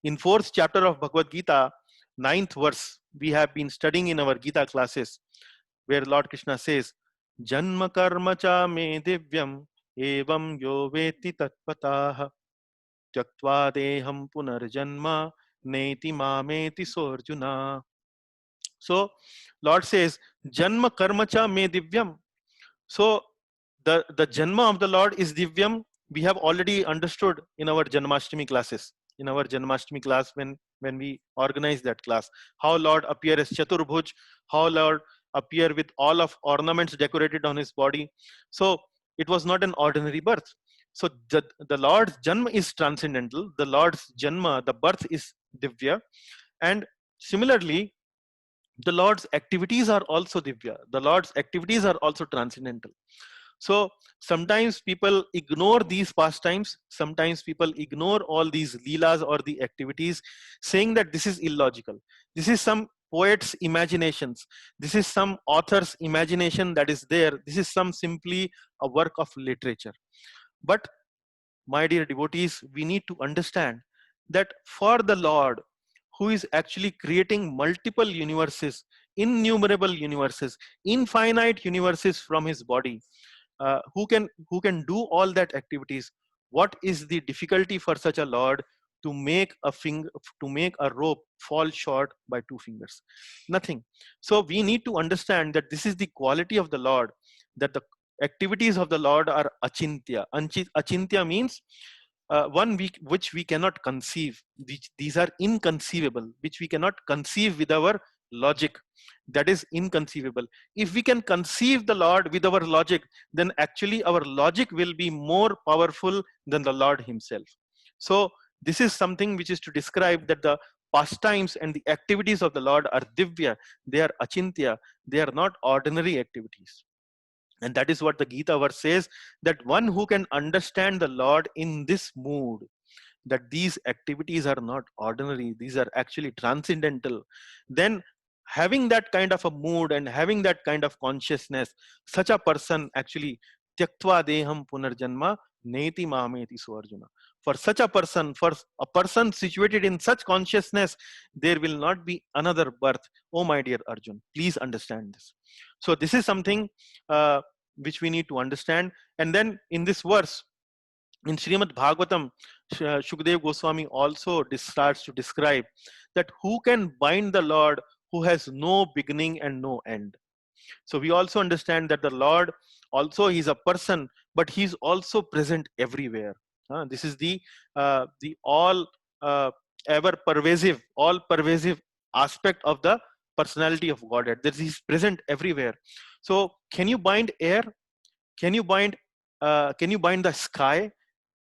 In fourth chapter of Bhagavad Gita, ninth verse, we have been studying in our Gita classes, where Lord Krishna says, Janma karma cha me divyam evam yo veti tatpataha tyaktva deham punarjanma neti mameti sorjuna. So Lord says, Janma karma cha me divyam. So the Janma of the Lord is divyam. We have already understood in our Janmashtami classes. In our Janmashtami class, when we organize that class, how Lord appear as Chaturbhuj, how Lord appear with all of ornaments decorated on his body. So it was not an ordinary birth. So the Lord's Janma is transcendental. The Lord's Janma, the birth is divya. And similarly, the Lord's activities are also divya. The Lord's activities are also transcendental. So sometimes people ignore these pastimes. Sometimes people ignore all these leelas or the activities, saying that this is illogical. This is some poet's imaginations. This is some author's imagination that is there. This is some simply a work of literature. But my dear devotees, we need to understand that for the Lord, who is actually creating multiple universes, innumerable universes, infinite universes from his body, who can do all that activities, what is the difficulty for such a Lord to make a finger, to make a rope fall short by 2 fingers? Nothing. So we need to understand that this is the quality of the Lord, that the activities of the Lord are achintya. Achintya means which we cannot conceive. These are inconceivable, which we cannot conceive with our logic. That is inconceivable. If we can conceive the Lord with our logic, then actually our logic will be more powerful than the Lord himself. So this is something which is to describe that the pastimes and the activities of the Lord are divya, they are achintya, they are not ordinary activities. And that is what the Gita verse says, that one who can understand the Lord in this mood, that these activities are not ordinary, these are actually transcendental, then having that kind of a mood and having that kind of consciousness, such a person actually tyaktva deham punarjanma neti mameti suarjuna. For such a person, for a person situated in such consciousness, there will not be another birth. Oh my dear Arjun, please understand this. So this is something which we need to understand. And then in this verse, in Srimad Bhagavatam, Shukdev Goswami also starts to describe that who can bind the Lord who has no beginning and no end. So we also understand that the Lord also, he's a person, but he's also present everywhere. This is the all pervasive aspect of the personality of Godhead, that he's present everywhere. So can you bind air? Can you bind the sky?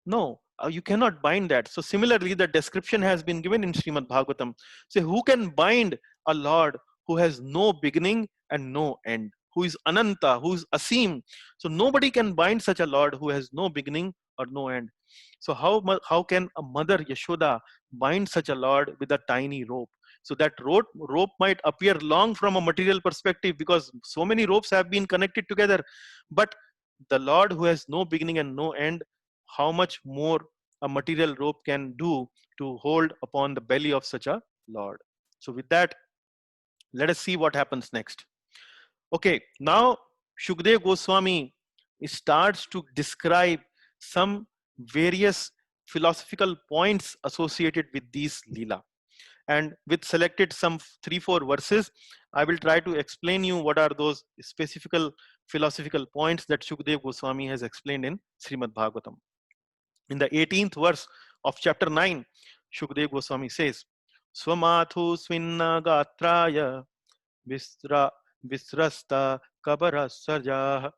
No, you cannot bind that. So similarly, the description has been given in Srimad Bhagavatam. Say, who can bind a Lord who has no beginning and no end, who is Ananta, who is Asim? So nobody can bind such a Lord who has no beginning or no end. So how can a mother Yashoda bind such a Lord with a tiny rope? So that rope might appear long from a material perspective because so many ropes have been connected together, but the Lord who has no beginning and no end, how much more a material rope can do to hold upon the belly of such a Lord. So with that, let us see what happens next. Okay, now Shukdev Goswami starts to describe some various philosophical points associated with these Leela. And with selected some 3-4 verses, I will try to explain you what are those specific philosophical points that Shukdev Goswami has explained in Srimad Bhagavatam. In the 18th verse of chapter 9, Shukdev Goswami says, Swamathu swinna gatraya visrasta kabara sarjah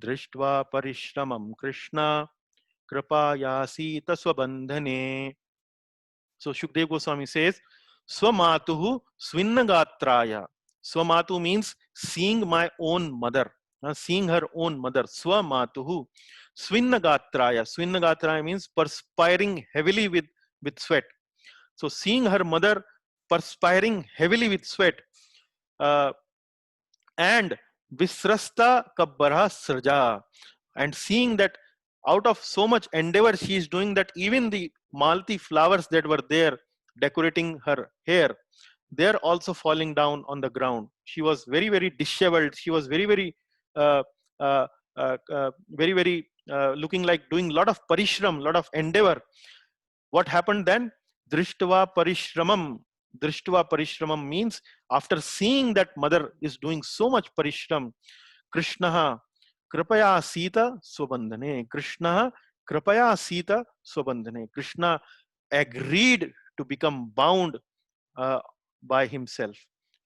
drishtva parishramam Krishna kripayasita swabandhane. So Shukdev Goswami says, Swamatuhu Swinnagatraya. Swamatu means seeing my own mother, seeing her own mother. Swamatuhu Swinnagatraya. Swinnagatraya means perspiring heavily with sweat. So seeing her mother perspiring heavily with sweat, and Visrasta Kabbara Sraja, and seeing that out of so much endeavor she is doing that even the Malti flowers that were there decorating her hair, they are also falling down on the ground. She was very, very disheveled. She was very, very, uh, uh, looking like doing a lot of parishram, lot of endeavor. What happened then? Drishtva parishramam. Drishtva parishramam means after seeing that mother is doing so much parishram, Krishna kripaya sita swabandhane. Krishna kripaya sita swabandhane. Krishna agreed to become bound by himself,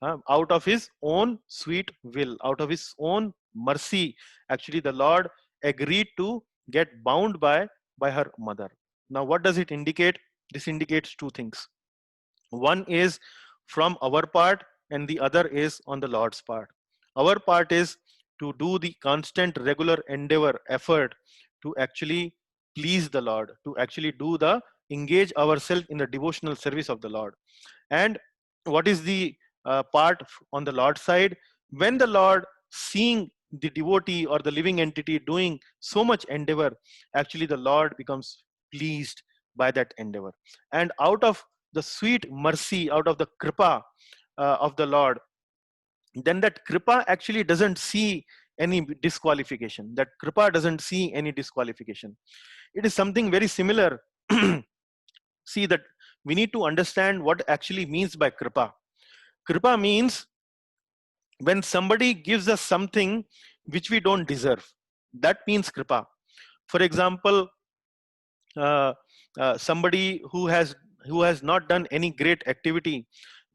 out of his own sweet will, out of his own mercy. Actually, the Lord agreed to get bound by her mother. Now, what does it indicate? This indicates two things. One is from our part, and the other is on the Lord's part. Our part is to do the constant, regular endeavor, effort to actually please the Lord, to actually engage ourselves in the devotional service of the Lord. And what is the part on the Lord's side? When the Lord seeing the devotee or the living entity doing so much endeavor, actually the Lord becomes pleased by that endeavor. And out of the sweet mercy, out of the kripa of the Lord, then that kripa actually doesn't see any disqualification. That kripa doesn't see any disqualification. It is something very similar. See that we need to understand what actually means by kripa. Kripa means when somebody gives us something which we don't deserve. That means kripa. For example, somebody who has not done any great activity,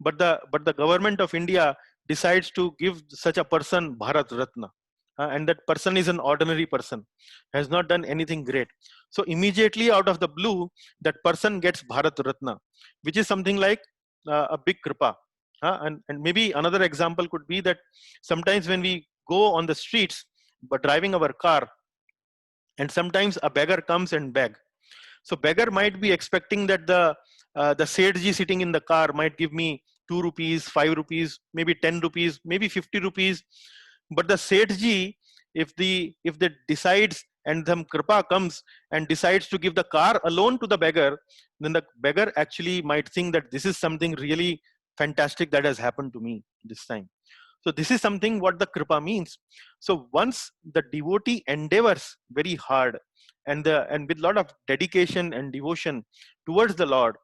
but the government of India decides to give such a person Bharat Ratna, and that person is an ordinary person, has not done anything great. So immediately out of the blue, that person gets Bharat Ratna, which is something like a big kripa. And maybe another example could be that sometimes when we go on the streets but driving our car, and sometimes a beggar comes and beg. So beggar might be expecting that the Sethji sitting in the car might give me 2 rupees, 5 rupees, maybe 10 rupees, maybe 50 rupees. But the Sethji, if they decides and some kripa comes and decides to give the car alone to the beggar, then the beggar actually might think that this is something really fantastic that has happened to me this time. So this is something what the kripa means. So once the devotee endeavors very hard and with lot of dedication and devotion towards the Lord,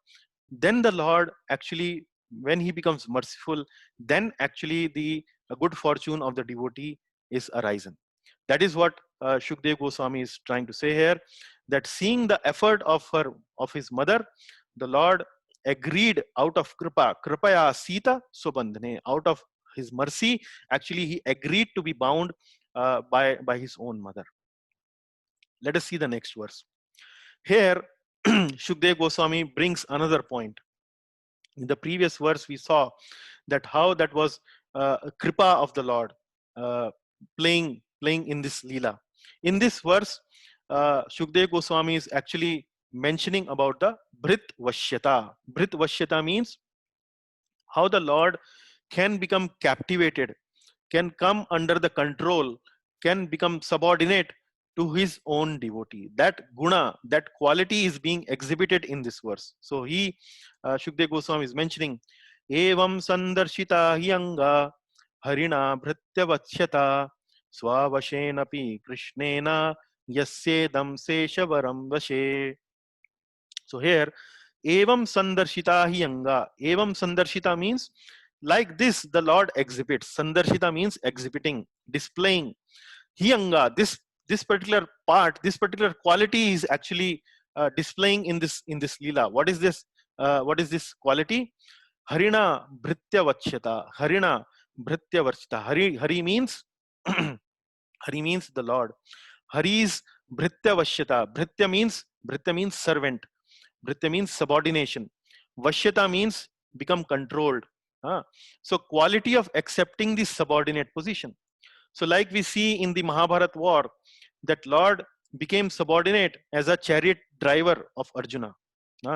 then the Lord actually, when he becomes merciful, then actually the good fortune of the devotee is arisen. That is what Shukdev Goswami is trying to say here, that seeing the effort of his mother, the Lord agreed out of kripaya sita subandhane, out of his mercy, actually he agreed to be bound by his own mother. Let us see the next verse. Here, Shukdev Goswami brings another point. In the previous verse, we saw that how that was kripa of the Lord playing in this lila. In this verse, Shukdev Goswami is actually mentioning about the Bhrit Vashyata. Bhrit Vashyata means how the Lord can become captivated, can come under the control, can become subordinate to his own devotee. That guna, that quality is being exhibited in this verse. So he, Shukdev Goswami is mentioning, Evam sandarshita hyanga harina bhrityavachyata swavashenapi krishnena yasyedam seshavaram vashe. So here, evam sandarshita hyanga. Evam sandarshita means like this the Lord exhibits. Sandarshita means exhibiting, displaying. Hyanga, this particular part, this particular quality is actually displaying in this lila. What is this? What is this quality? Harina bhritya vachyata. Harina bhritya vachyata. Hari means Hari means the Lord. Hari is bhritya vashyata. Bhritya means servant. Bhritya means subordination. Vashyata means become controlled. So quality of accepting the subordinate position. So like we see in the Mahabharat war, that Lord became subordinate as a chariot driver of Arjuna.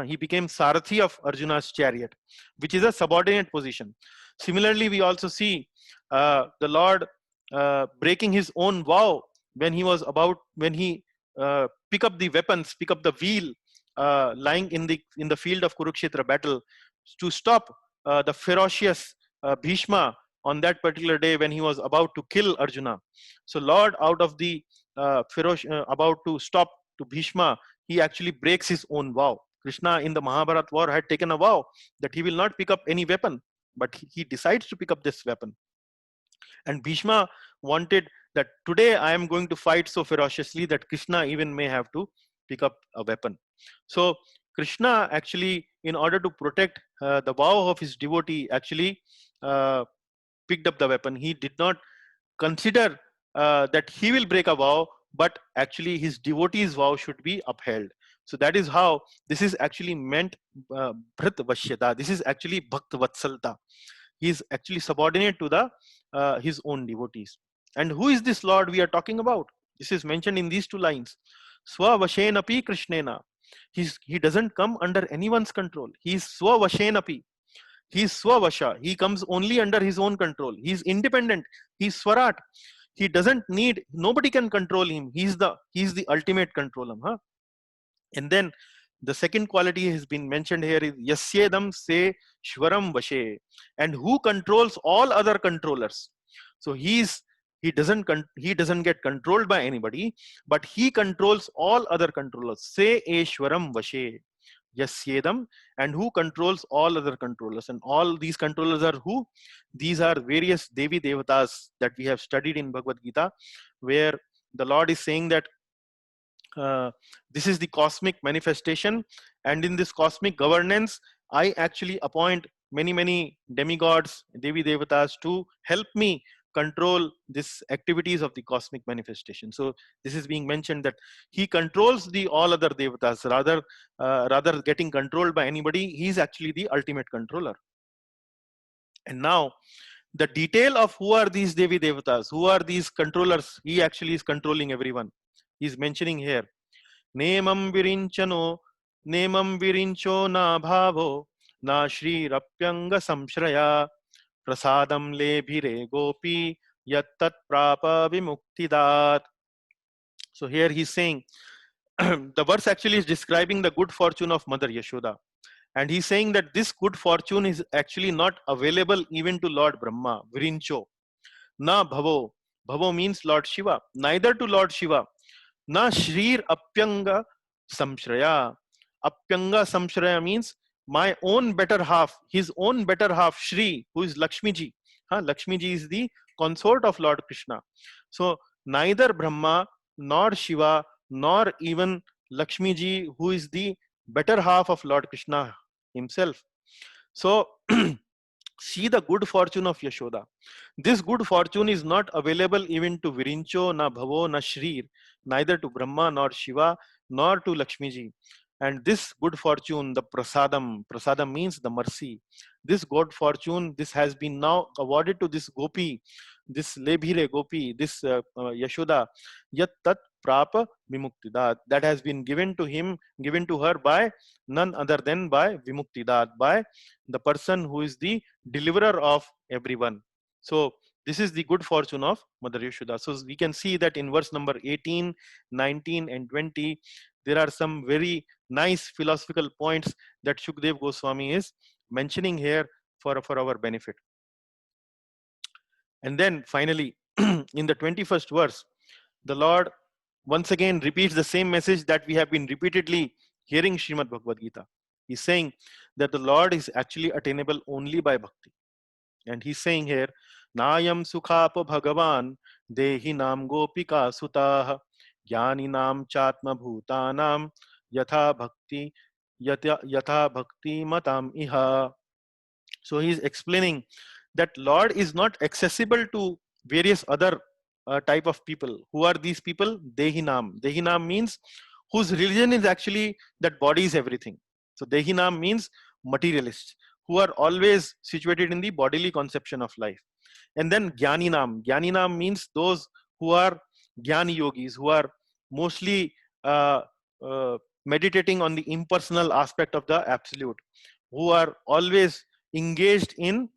He became Sarathi of Arjuna's chariot, which is a subordinate position. Similarly, we also see the Lord breaking his own vow when he pick up the weapons, pick up the wheel lying in the field of Kurukshetra battle to stop the ferocious Bhishma on that particular day when he was about to kill Arjuna. So Lord, out of the about to stop to Bhishma, he actually breaks his own vow. Krishna in the Mahabharat war had taken a vow that he will not pick up any weapon, but he decides to pick up this weapon. And Bhishma wanted that today I am going to fight so ferociously that Krishna even may have to pick up a weapon. So Krishna actually, in order to protect the vow of his devotee, actually picked up the weapon. He did not consider that he will break a vow, but actually his devotee's vow should be upheld. So that is how this is actually meant Bhrit Vashyata. This is actually Bhakt Vatsalta. He is actually subordinate to the his own devotees. And who is this Lord we are talking about? This is mentioned in these two lines. Swavashenapi Krishnena. He doesn't come under anyone's control. He is Swavashenapi. He is Swavasha. He comes only under his own control. He is independent. He is Swarat. He doesn't need, nobody can control him. He's the ultimate controller. And then the second quality has been mentioned here is Yasyedam se Shwaram Vashe. And who controls all other controllers? So he doesn't get controlled by anybody, but he controls all other controllers. Se Eshwaram Vashe. Yasyedam, and who controls all other controllers. And all these controllers are who? These are various Devi Devatas that we have studied in Bhagavad Gita, where the Lord is saying that this is the cosmic manifestation, and in this cosmic governance, I actually appoint many demigods, Devi Devatas, to help me control these activities of the cosmic manifestation. So this is being mentioned that he controls the all other devatas, rather getting controlled by anybody. He's actually the ultimate controller. And now the detail of who are these Devi Devatas, who are these controllers, he actually is controlling everyone. He's mentioning here, Nemam Virinchano, Nemam Virincho na bhavo, na Shri Rapyanga Samshraya, Prasadam lebhire gopi yattat prapa vimuktidat. So here he's saying, the verse actually is describing the good fortune of Mother Yashoda. And he's saying that this good fortune is actually not available even to Lord Brahma, Virincho. na bhavo. Bhavo means Lord Shiva. Neither to Lord Shiva. Na Shrir Apyanga Samshraya. Apyanga Samshraya means my own better half, his own better half, Shri, who is Lakshmi ji. Lakshmi ji is the consort of Lord Krishna. So neither Brahma nor Shiva nor even Lakshmi ji, who is the better half of Lord Krishna himself. So see the good fortune of Yashoda. This good fortune is not available even to Virincho, na Bhavo, na Shrir, neither to Brahma nor Shiva, nor to Lakshmi ji. And this good fortune, the prasadam means the mercy. This good fortune, this has been now awarded to this Gopi, this Lebhire Gopi, this Yashoda, yat tat prapa vimuktidat. That has been given to him, given to her by none other than by Vimuktidat, by the person who is the deliverer of everyone. So this is the good fortune of Mother Yashoda. So we can see that in verse number 18, 19 and 20, there are some very nice philosophical points that Shukdev Goswami is mentioning here for our benefit. And then finally, in the 21st verse, the Lord once again repeats the same message that we have been repeatedly hearing Srimad Bhagavad Gita. He's saying that the Lord is actually attainable only by bhakti. And he's saying here, Nayam Sukhapa Bhagavan Dehi Nam Gopika Sutah Jnani Nam Chatma Bhutanam Yatha Bhakti Yatha Bhakti Matam Iha. So he's explaining that Lord is not accessible to various other type of people. Who are these people? Dehinam. Dehinam means whose religion is actually that body is everything. So Dehinam means materialists who are always situated in the bodily conception of life. And then Jnaninam. Jnaninam means those who are Jnani yogis, who are mostly uh, meditating on the impersonal aspect of the absolute, who are always engaged in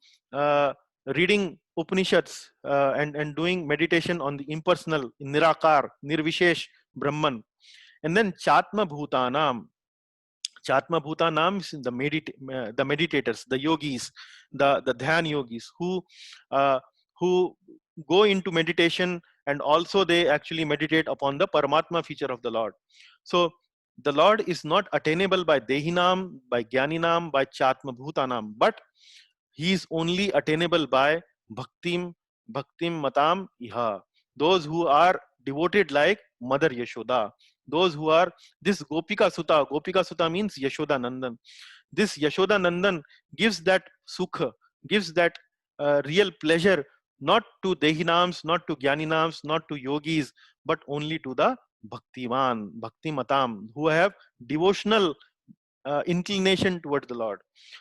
reading Upanishads and doing meditation on the impersonal, Nirakar, Nirvishesh, Brahman. And then Chatma Bhutanam. Chatma Bhutanam is the meditators, the yogis, the dhyan yogis who go into meditation, and also they actually meditate upon the Paramatma feature of the Lord. So the Lord is not attainable by Dehinam, by Jnaninam, by Chatma Bhutanam, but he is only attainable by Bhaktim Matam Iha. Those who are devoted like Mother Yashoda. Those who are this Gopika Sutta means Yashoda Nandan. This Yashoda Nandan gives that sukha, gives that real pleasure, not to Dehinams, not to Jnaninams, not to yogis, but only to the Bhaktivan, Bhakti Matam, who have devotional inclination toward the Lord.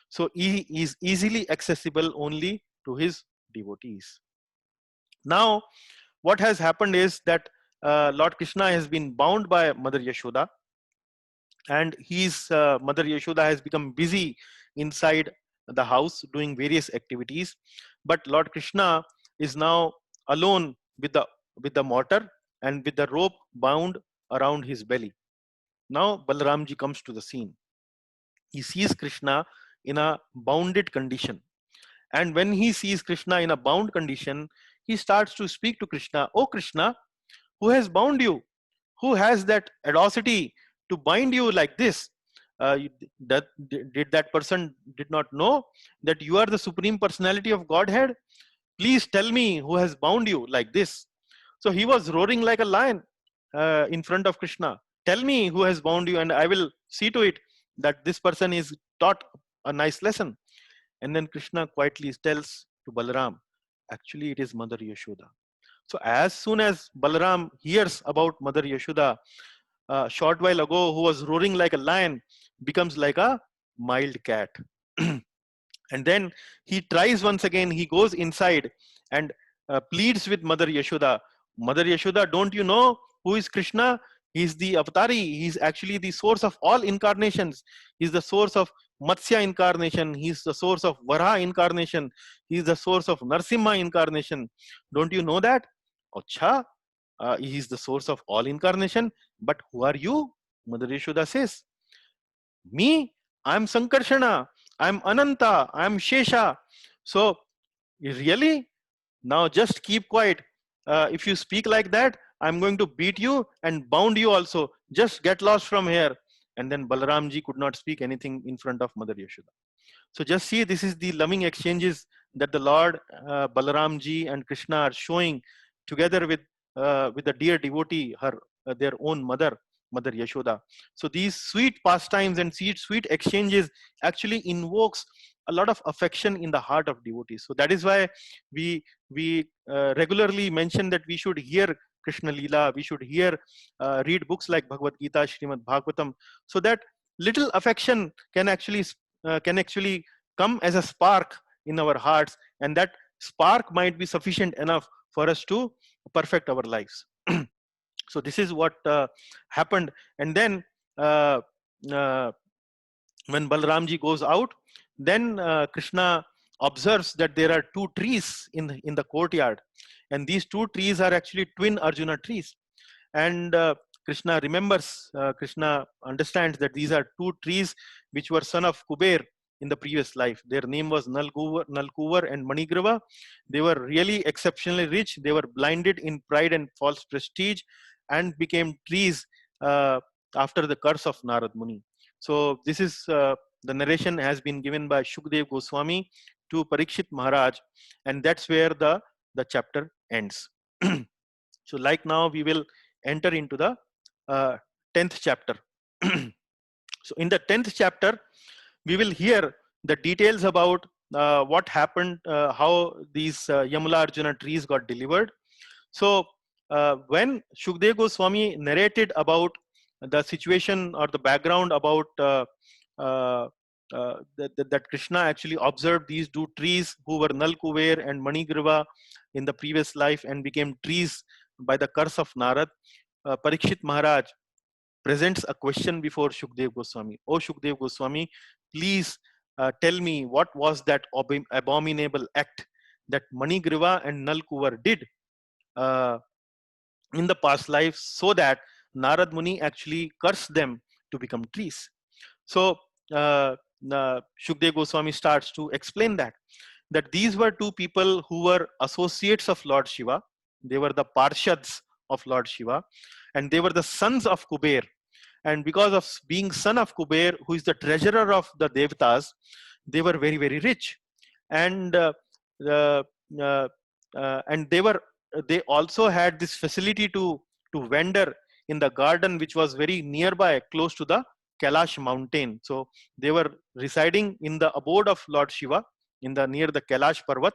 So he is easily accessible only to his devotees. Now, what has happened is that Lord Krishna has been bound by Mother Yashoda, and his Mother Yashoda has become busy inside the house doing various activities. But Lord Krishna is now alone with the mortar and with the rope bound around his belly. Now Balaramji comes to the scene. He sees Krishna in a bounded condition. And when he sees Krishna in a bound condition, he starts to speak to Krishna. Oh Krishna, who has bound you? Who has that audacity to bind you like this? Did that person did not know that you are the supreme personality of Godhead? Please tell me who has bound you like this. So he was roaring like a lion in front of Krishna. Tell me who has bound you, and I will see to it that this person is taught a nice lesson. And then Krishna quietly tells to Balaram, actually it is Mother Yashoda. So as soon as Balaram hears about Mother Yashoda, a short while ago who was roaring like a lion, becomes like a mild cat. And then he tries once again, he goes inside and pleads with Mother Yashoda. Mother Yashoda, don't you know who is Krishna? He's the avatari. He's actually the source of all incarnations. He's the source of Matsya incarnation. He's the source of Varaha incarnation. He's the source of Narsimha incarnation. Don't you know that? Acha, he's the source of all incarnation. But who are you? Mother Yashoda says, me, I'm Sankarshana, I'm Ananta, I'm Shesha. So really, Now just keep quiet. If you speak like that, I'm going to beat you and bound you also. Just get lost from here. And then Balaramji could not speak anything in front of Mother Yashoda. So just see, this is the loving exchanges that the Lord Balaramji and Krishna are showing together with the dear devotee, their own mother, Mother Yashoda. So these sweet pastimes and sweet exchanges actually invokes a lot of affection in the heart of devotees. So that is why we regularly mention that we should hear Krishna Leela, we should read books like Bhagavad Gita, Srimad Bhagavatam, so that little affection can actually come as a spark in our hearts, and that spark might be sufficient enough for us to perfect our lives. So this is what happened. And then uh, uh, when Balramji goes out, then Krishna observes that there are two trees in the courtyard, and these two trees are actually twin Arjuna trees. And Krishna understands that these are two trees which were son of Kuber in the previous life. Their name was Nalkuvar and Manigrava. They were really exceptionally rich. They were blinded in pride and false prestige, and became trees after the curse of Narad Muni. So this is the narration has been given by Shukdev Goswami to Parikshit Maharaj, and that's where the chapter ends. So like now we will enter into the 10th chapter. So in the 10th chapter, we will hear the details about what happened, how these Yamala Arjuna trees got delivered. So when Shukdev Goswami narrated about the situation or the background about uh, that Krishna actually observed these two trees who were Nal Kuber and Manigriva in the previous life and became trees by the curse of Narad, Parikshit Maharaj presents a question before Shukdev Goswami. Oh Shukdev Goswami, please tell me what was that abominable act that Manigriva and Nal Kuber did uh, in the past life, so that Narad Muni actually cursed them to become trees. So Shukdev Goswami starts to explain that these were two people who were associates of Lord Shiva. They were the Parshads of Lord Shiva, and they were the sons of Kuber. And because of being son of Kuber, who is the treasurer of the Devatas, they were very, very rich. And uh, uh, and they also had this facility to vendor in the garden, which was very nearby, close to the Kailash mountain. So they were residing in the abode of Lord Shiva in the near the Kailash Parvat,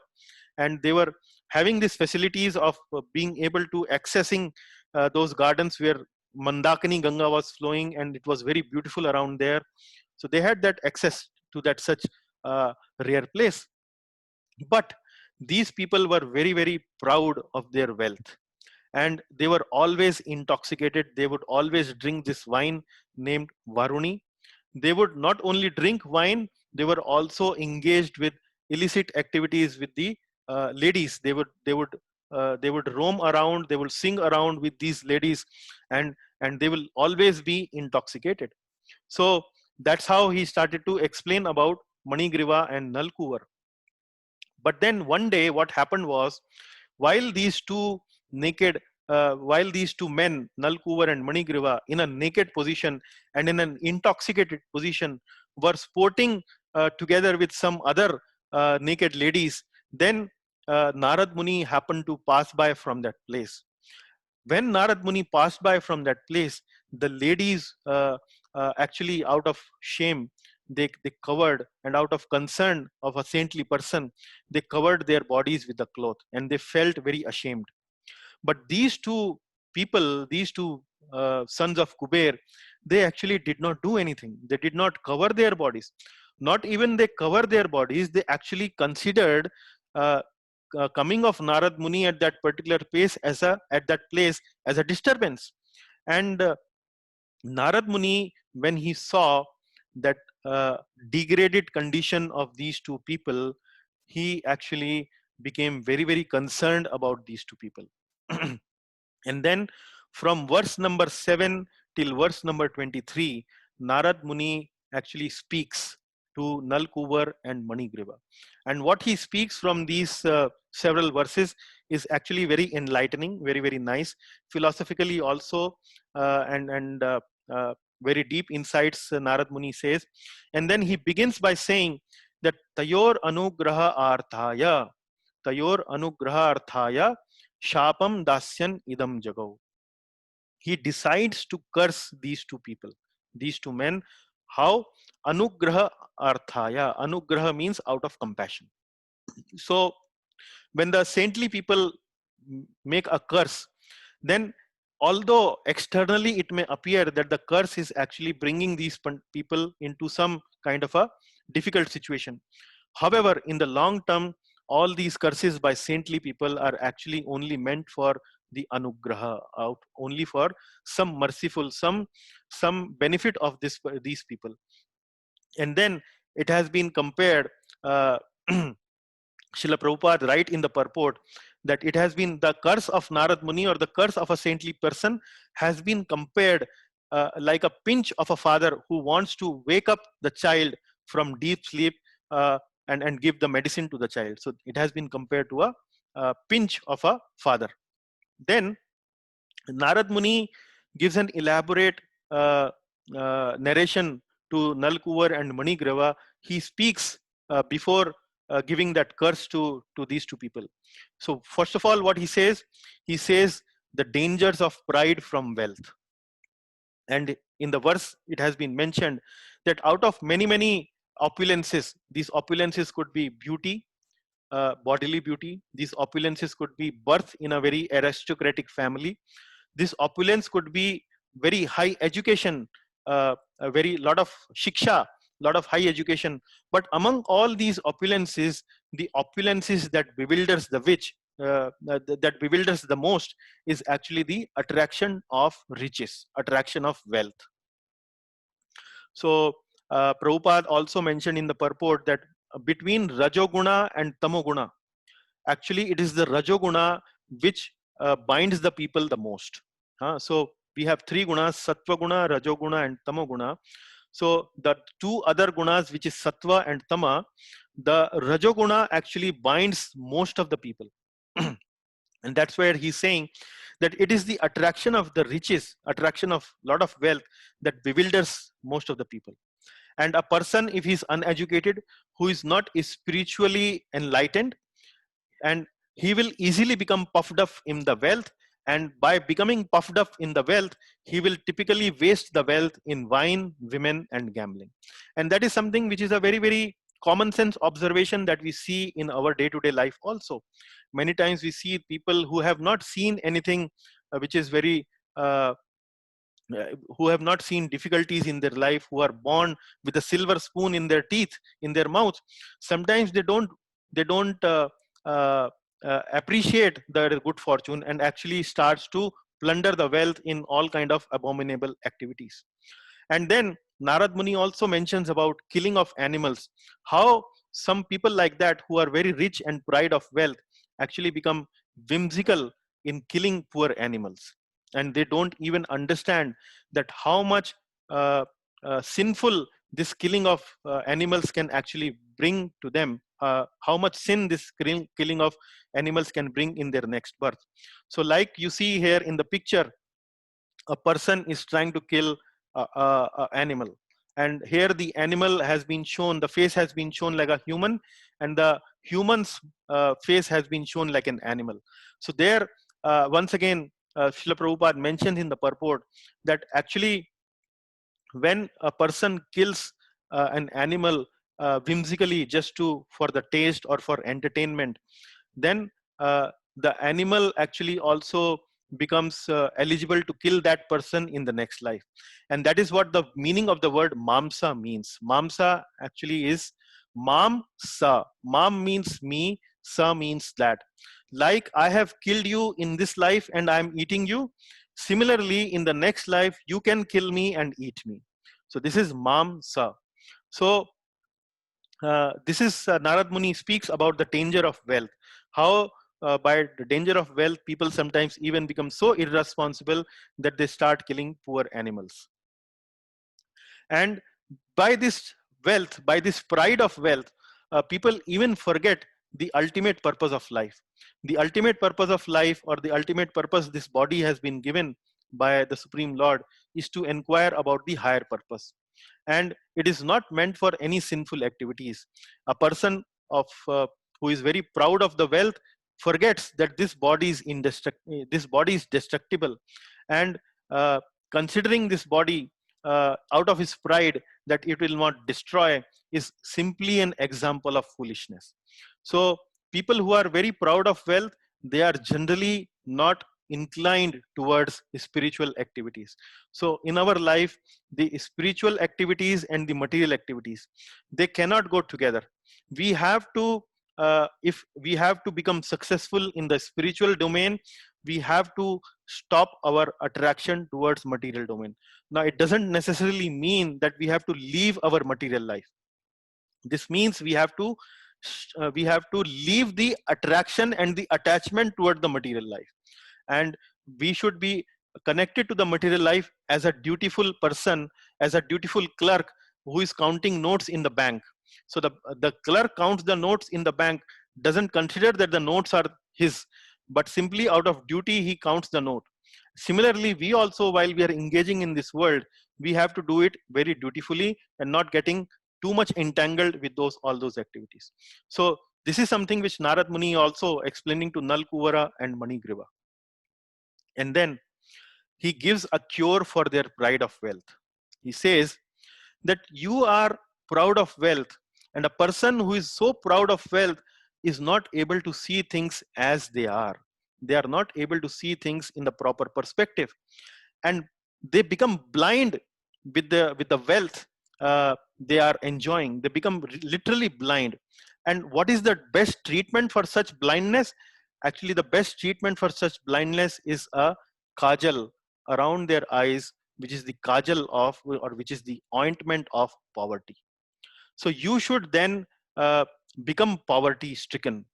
and they were having these facilities of being able to accessing those gardens where Mandakini Ganga was flowing, and it was very beautiful around there. So they had that access to that such rare place. But these people were very, very proud of their wealth, and they were always intoxicated. They would always drink this wine named Varuni. They would not only drink wine, they were also engaged with illicit activities with the ladies. They would roam around, they would sing around with these ladies, and they will always be intoxicated. So that's how he started to explain about Manigriva and Nalkuvar. But then one day what happened was, while these two naked while these two men, Nalkuvar and Manigriva, in a naked position and in an intoxicated position, were sporting together with some other naked ladies, then Narad Muni happened to pass by from that place. When Narad Muni passed by from that place, the ladies actually, out of shame, they covered, and out of concern of a saintly person, they covered their bodies with the cloth, and they felt very ashamed. But these two people, these two sons of Kuber, they actually did not do anything. They did not cover their bodies. Not even they cover their bodies, they actually considered uh, coming of Narad Muni at that particular place at that place as a disturbance. And Narad Muni, when he saw that degraded condition of these two people, he actually became very, very concerned about these two people. And then from verse number 7 till verse number 23, Narad Muni actually speaks. to Nalkuvar and Manigriva. And what he speaks from these several verses is actually very enlightening, very, very nice. Philosophically also, and very deep insights Narad Muni says. And then he begins by saying that Tayor Anugraha Arthaya, Tayor Anugraha Arthaya, Shapam Dasyan Idam Jagau. He decides to curse these two people, these two men. How? Anugraha Arthaya. Anugraha means out of compassion. So when the saintly people make a curse, then although externally it may appear that the curse is actually bringing these people into some kind of a difficult situation, however, in the long term, all these curses by saintly people are actually only meant for the anugraha, out only for some merciful, some benefit of these people. And then it has been compared, Srila Prabhupada write in the purport that it has been the curse of Narad Muni, or the curse of a saintly person, has been compared like a pinch of a father who wants to wake up the child from deep sleep, and give the medicine to the child. So it has been compared to a pinch of a father. Then Narad Muni gives an elaborate narration to Nalkuvar and Manigrava. He speaks before giving that curse to these two people. So first of all, what he says the dangers of pride from wealth. And in the verse, it has been mentioned that out of many opulences, these opulences could be beauty, bodily beauty. These opulences could be birth in a very aristocratic family. This opulence could be very high education, a very lot of shiksha, lot of high education. But among all these opulences, the opulences that bewilders the witch, that bewilders the most, is actually the attraction of riches, attraction of wealth. So Prabhupada also mentioned in the purport that between Rajoguna and Tamoguna, actually it is the Rajoguna which binds the people the most. So we have three gunas: Sattva Guna, Rajoguna, and Tamoguna. So the two other gunas, which is Sattva and Tama, the Rajoguna actually binds most of the people. And that's where he's saying that it is the attraction of the riches, attraction of lot of wealth, that bewilders most of the people. And a person, if he's uneducated, who is not spiritually enlightened, and he will easily become puffed up in the wealth, and by becoming puffed up in the wealth, he will typically waste the wealth in wine, women, and gambling. And that is something which is a very common sense observation that we see in our day-to-day life also. Many times we see people who have not seen anything which is very who have not seen difficulties in their life, who are born with a silver spoon in their teeth, in their mouth. Sometimes they don't appreciate their good fortune, and actually starts to plunder the wealth in all kind of abominable activities. And then Narad Muni also mentions about killing of animals, how some people like that, who are very rich and pride of wealth, actually become whimsical in killing poor animals. And they don't even understand that how much sinful this killing of animals can actually bring to them, how much sin this killing of animals can bring in their next birth. So like you see here in the picture, a person is trying to kill a animal, and here the animal has been shown, the face has been shown like a human, and the human's face has been shown like an animal. So there, once again, Srila Prabhupada mentions in the purport that actually when a person kills an animal whimsically, just to for the taste or for entertainment, then the animal actually also becomes eligible to kill that person in the next life. And that is what the meaning of the word mamsa means. Mamsa actually is mam sa. Mam means me, sa means that. Like I have killed you in this life and I am eating you, similarly in the next life you can kill me and eat me. So this is mamsa. So this is Narad Muni speaks about the danger of wealth, how by the danger of wealth, people sometimes even become so irresponsible that they start killing poor animals. And by this wealth, by this pride of wealth, people even forget the ultimate purpose of life. The ultimate purpose of life, or the ultimate purpose this body has been given by the Supreme Lord, is to inquire about the higher purpose. And it is not meant for any sinful activities. A person of who is very proud of the wealth forgets that this body is destructible, and uh, considering this body out of his pride that it will not destroy is simply an example of foolishness. So people who are very proud of wealth, they are generally not inclined towards spiritual activities. So in our life, the spiritual activities and the material activities, they cannot go together. We have to if we have to become successful in the spiritual domain, we have to stop our attraction towards material domain. Now it doesn't necessarily mean that we have to leave our material life. This means we have to leave the attraction and the attachment toward the material life, and we should be connected to the material life as a dutiful person, as a dutiful clerk who is counting notes in the bank. So the clerk counts the notes in the bank, doesn't consider that the notes are his, but simply out of duty he counts the note. Similarly, we also, while we are engaging in this world, we have to do it very dutifully and not getting too much entangled with all those activities. So this is something which Narad Muni also explaining to Nal Kuvara and Manigriva. And then he gives a cure for their pride of wealth. He says that you are proud of wealth, and a person who is so proud of wealth is not able to see things as they are. They are not able to see things in the proper perspective, and they become blind with the wealth they are enjoying. They become literally blind. And what is the best treatment for such blindness? Actually, the best treatment for such blindness is a kajal around their eyes, which is the kajal of, or which is the ointment of poverty. So you should then become poverty stricken.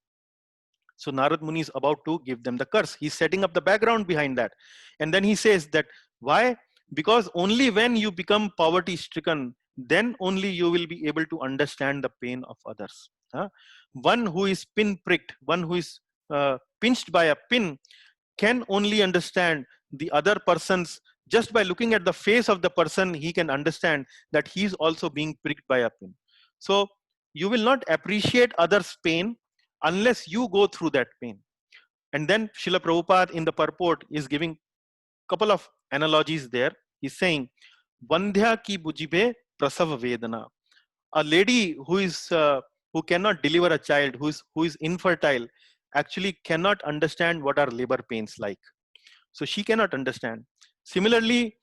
So Narad Muni is about to give them the curse. He's setting up the background behind that. And then he says that why? Because only when you become poverty stricken, then only you will be able to understand the pain of others. One who is pin pricked, one who is pinched by a pin, can only understand the other person's, just by looking at the face of the person, he can understand that he's also being pricked by a pin. So you will not appreciate others' pain unless you go through that pain. And then Srila Prabhupada in the purport is giving couple of analogies there. He's saying, Vandhya ki bujibe prasav vedana. A lady who cannot deliver a child, who is infertile, actually cannot understand what are labor pains like. So she cannot understand. Similarly,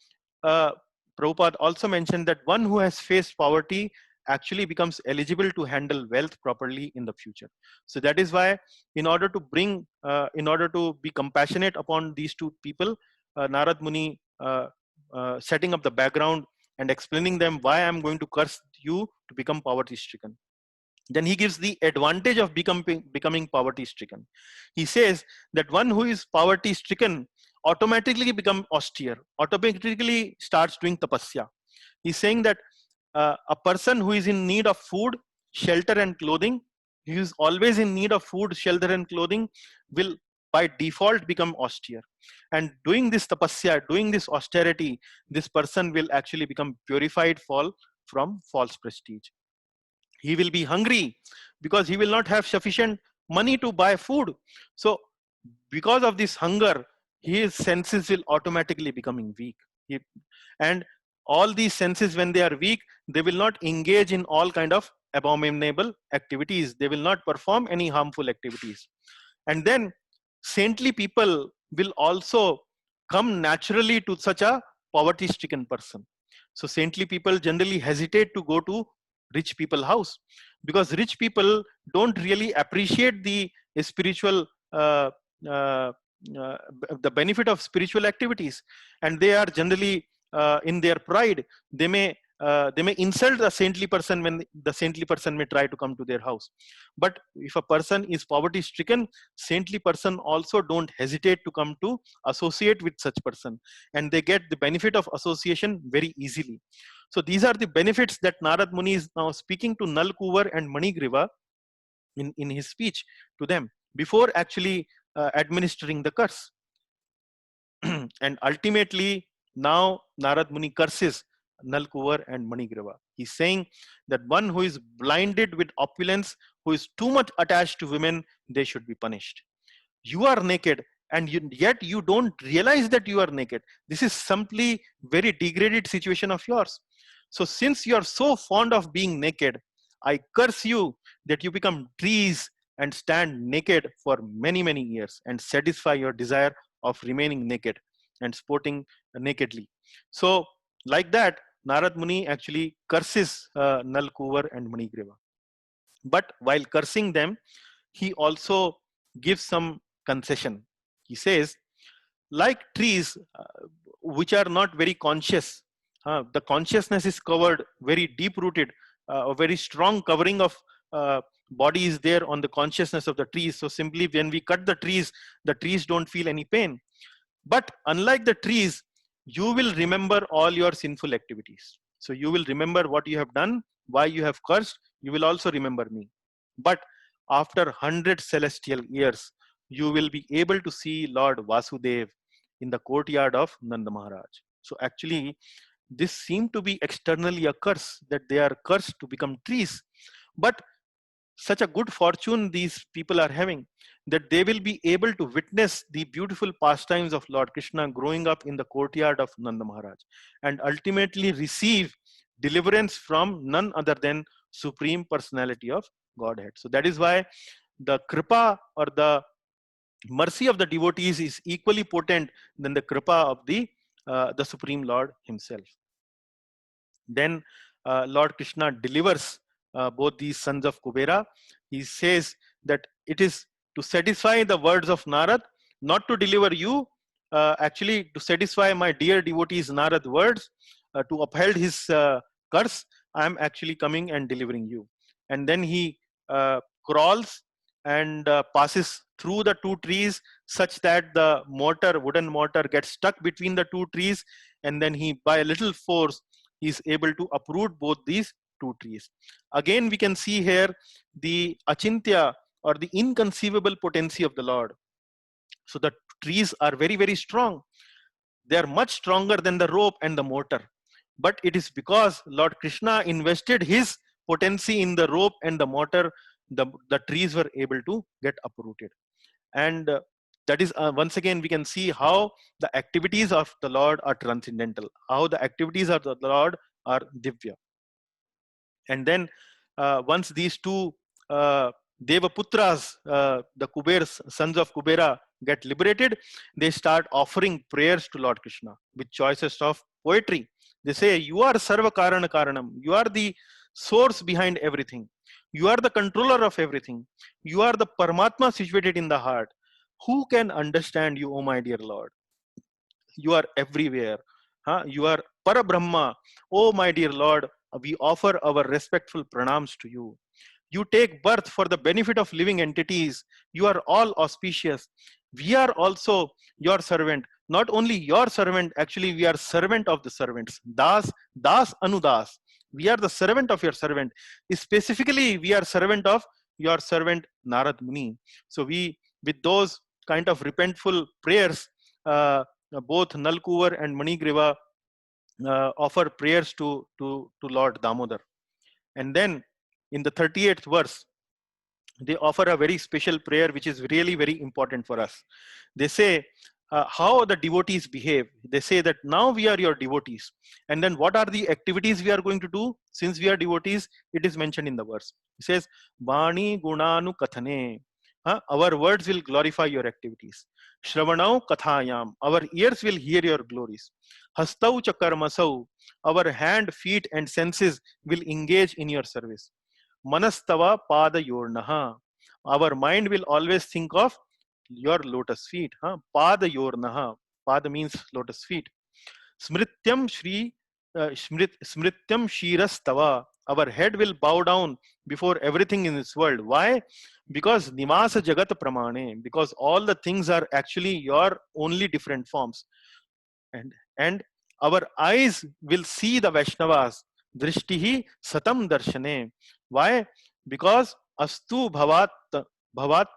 Prabhupada also mentioned that one who has faced poverty actually becomes eligible to handle wealth properly in the future. So that is why, in order to be compassionate upon these two people, Narad Muni setting up the background and explaining them why I'm going to curse you to become poverty stricken. Then he gives the advantage of becoming poverty stricken. He says that one who is poverty stricken automatically become austere, automatically starts doing tapasya. He's saying that a person who is in need of food, shelter and clothing, he is always in need of food, shelter and clothing, will by default become austere. And doing this tapasya, doing this austerity, this person will actually become purified from false prestige. He will be hungry because he will not have sufficient money to buy food. So because of this hunger, his senses will automatically becoming weak. And all these senses, when they are weak, they will not engage in all kind of abominable activities. They will not perform any harmful activities. And then saintly people will also come naturally to such a poverty stricken person. So saintly people generally hesitate to go to rich people house, because rich people don't really appreciate the spiritual uh, the benefit of spiritual activities, and they are generally in their pride, they may insult a saintly person when the saintly person may try to come to their house. But if a person is poverty stricken, saintly person also don't hesitate to come to associate with such person, and they get the benefit of association very easily. So these are the benefits that Narad Muni is now speaking to Nalkuvar and Manigriva in his speech to them before actually administering the curse. And ultimately, now Narad Muni curses Nalkuvar and Manigriva. He's saying that one who is blinded with opulence, who is too much attached to women, they should be punished. You are naked, and yet you don't realize that you are naked. This is simply very degraded situation of yours. So since you are so fond of being naked, I curse you that you become trees and stand naked for many, many years and satisfy your desire of remaining naked and sporting nakedly. So like that, Narad Muni actually curses Nalkuvar and Manigriva. But while cursing them, he also gives some concession. He says, like trees which are not very conscious, the consciousness is covered, very deep rooted, a very strong covering of body is there on the consciousness of the trees. So simply when we cut the trees don't feel any pain. But unlike the trees, you will remember all your sinful activities. So you will remember what you have done, why you have cursed, you will also remember me. But after 100 celestial years, you will be able to see Lord Vasudev in the courtyard of Nanda Maharaj. So actually, this seemed to be externally a curse, that they are cursed to become trees. But such a good fortune these people are having, that they will be able to witness the beautiful pastimes of Lord Krishna growing up in the courtyard of Nanda Maharaj and ultimately receive deliverance from none other than Supreme Personality of Godhead. So that is why the kripa or the mercy of the devotees is equally potent than the kripa of the Supreme Lord himself. Then Lord Krishna delivers both these sons of Kubera. He says that it is to satisfy the words of Narad, not to deliver you, actually to satisfy my dear devotees Narad words, to uphold his curse, I am actually coming and delivering you. And then he crawls and passes through the two trees such that the wooden mortar gets stuck between the two trees, and then he, by a little force, he is able to uproot both these two trees. Again, we can see here the achintya or the inconceivable potency of the Lord. So the trees are very, very strong. They are much stronger than the rope and the mortar. But it is because Lord Krishna invested his potency in the rope and the mortar, the trees were able to get uprooted. And that is once again we can see how the activities of the Lord are transcendental, how the activities of the Lord are divya. And then once these two Devaputras, the Kuber's sons of Kubera, get liberated, they start offering prayers to Lord Krishna with choices of poetry. They say, you are Sarva Karana Karanam, you are the source behind everything, you are the controller of everything, you are the Paramatma situated in the heart. Who can understand you, O my dear Lord? You are everywhere. You are Parabrahma. Oh my dear Lord, we offer our respectful pranams to you. You take birth for the benefit of living entities. You are all auspicious. We are also your servant. Not only your servant, actually we are servant of the servants. Das, Das Anudas. We are the servant of your servant. Specifically, we are servant of your servant Narad Muni. So we, with those kind of repentful prayers, both Nalkuvar and Manigriva offer prayers to Lord Damodar. And then in the 38th verse, they offer a very special prayer which is really very important for us. They say how the devotees behave. They say that now we are your devotees. And then what are the activities we are going to do since we are devotees? It is mentioned in the verse. It says, Vani Gunanu Kathane. Our words will glorify your activities. Shravanau Kathayam. Our ears will hear your glories. Hastau Chakarmasau. Our hand, feet, and senses will engage in your service. Manastava Pada Yornaha. Our mind will always think of your lotus feet. Pada Yornaha. Pada means lotus feet. Smrityam Shri Smrityam Shirastava. Our head will bow down before everything in this world. Why? Because Nivasa Jagat Pramane. Because all the things are actually your only different forms. And our eyes will see the Vaishnavas. Drishtihi satam darshane. Why? Because astu bhavat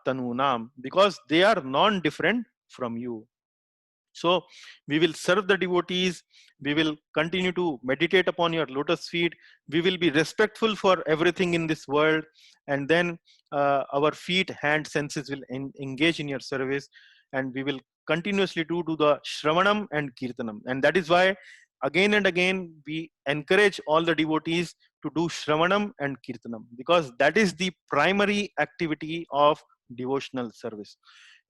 tanunam. Because they are non-different from you. So we will serve the devotees. We will continue to meditate upon your lotus feet. We will be respectful for everything in this world. And then our feet, hand, senses will engage in your service. And we will continuously do the Shravanam and Kirtanam. And that is why again and again we encourage all the devotees to do Shravanam and Kirtanam, because that is the primary activity of devotional service.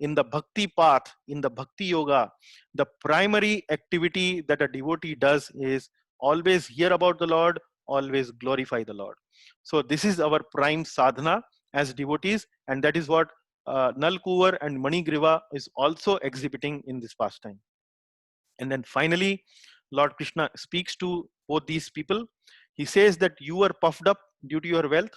In the bhakti path, in the bhakti yoga, the primary activity that a devotee does is always hear about the Lord, always glorify the Lord. So this is our prime sadhana as devotees, and that is what Nal Kuvar and Manigriva is also exhibiting in this pastime. And then finally, Lord Krishna speaks to both these people. He says that you are puffed up due to your wealth,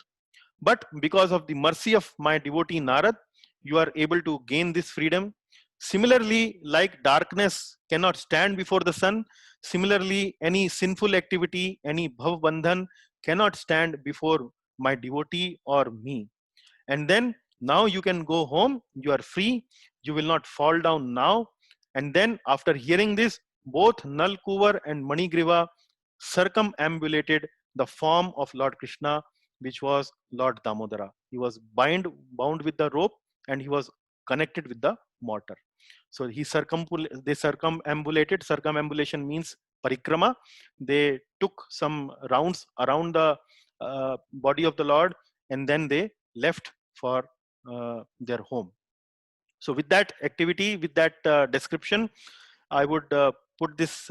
but because of the mercy of my devotee Narad, you are able to gain this freedom. Similarly, like darkness cannot stand before the sun, similarly, any sinful activity, any bhav bandhan cannot stand before my devotee or me. And then now you can go home, you are free, you will not fall down now. And then after hearing this, both Nal Kuvar and Manigriva circumambulated the form of Lord Krishna, which was Lord Damodara. He was bound with the rope, and he was connected with the mortar. So they circumambulated. Circumambulation means parikrama. They took some rounds around the body of the Lord, and then they left for their home. So with that activity, with that description, I would put this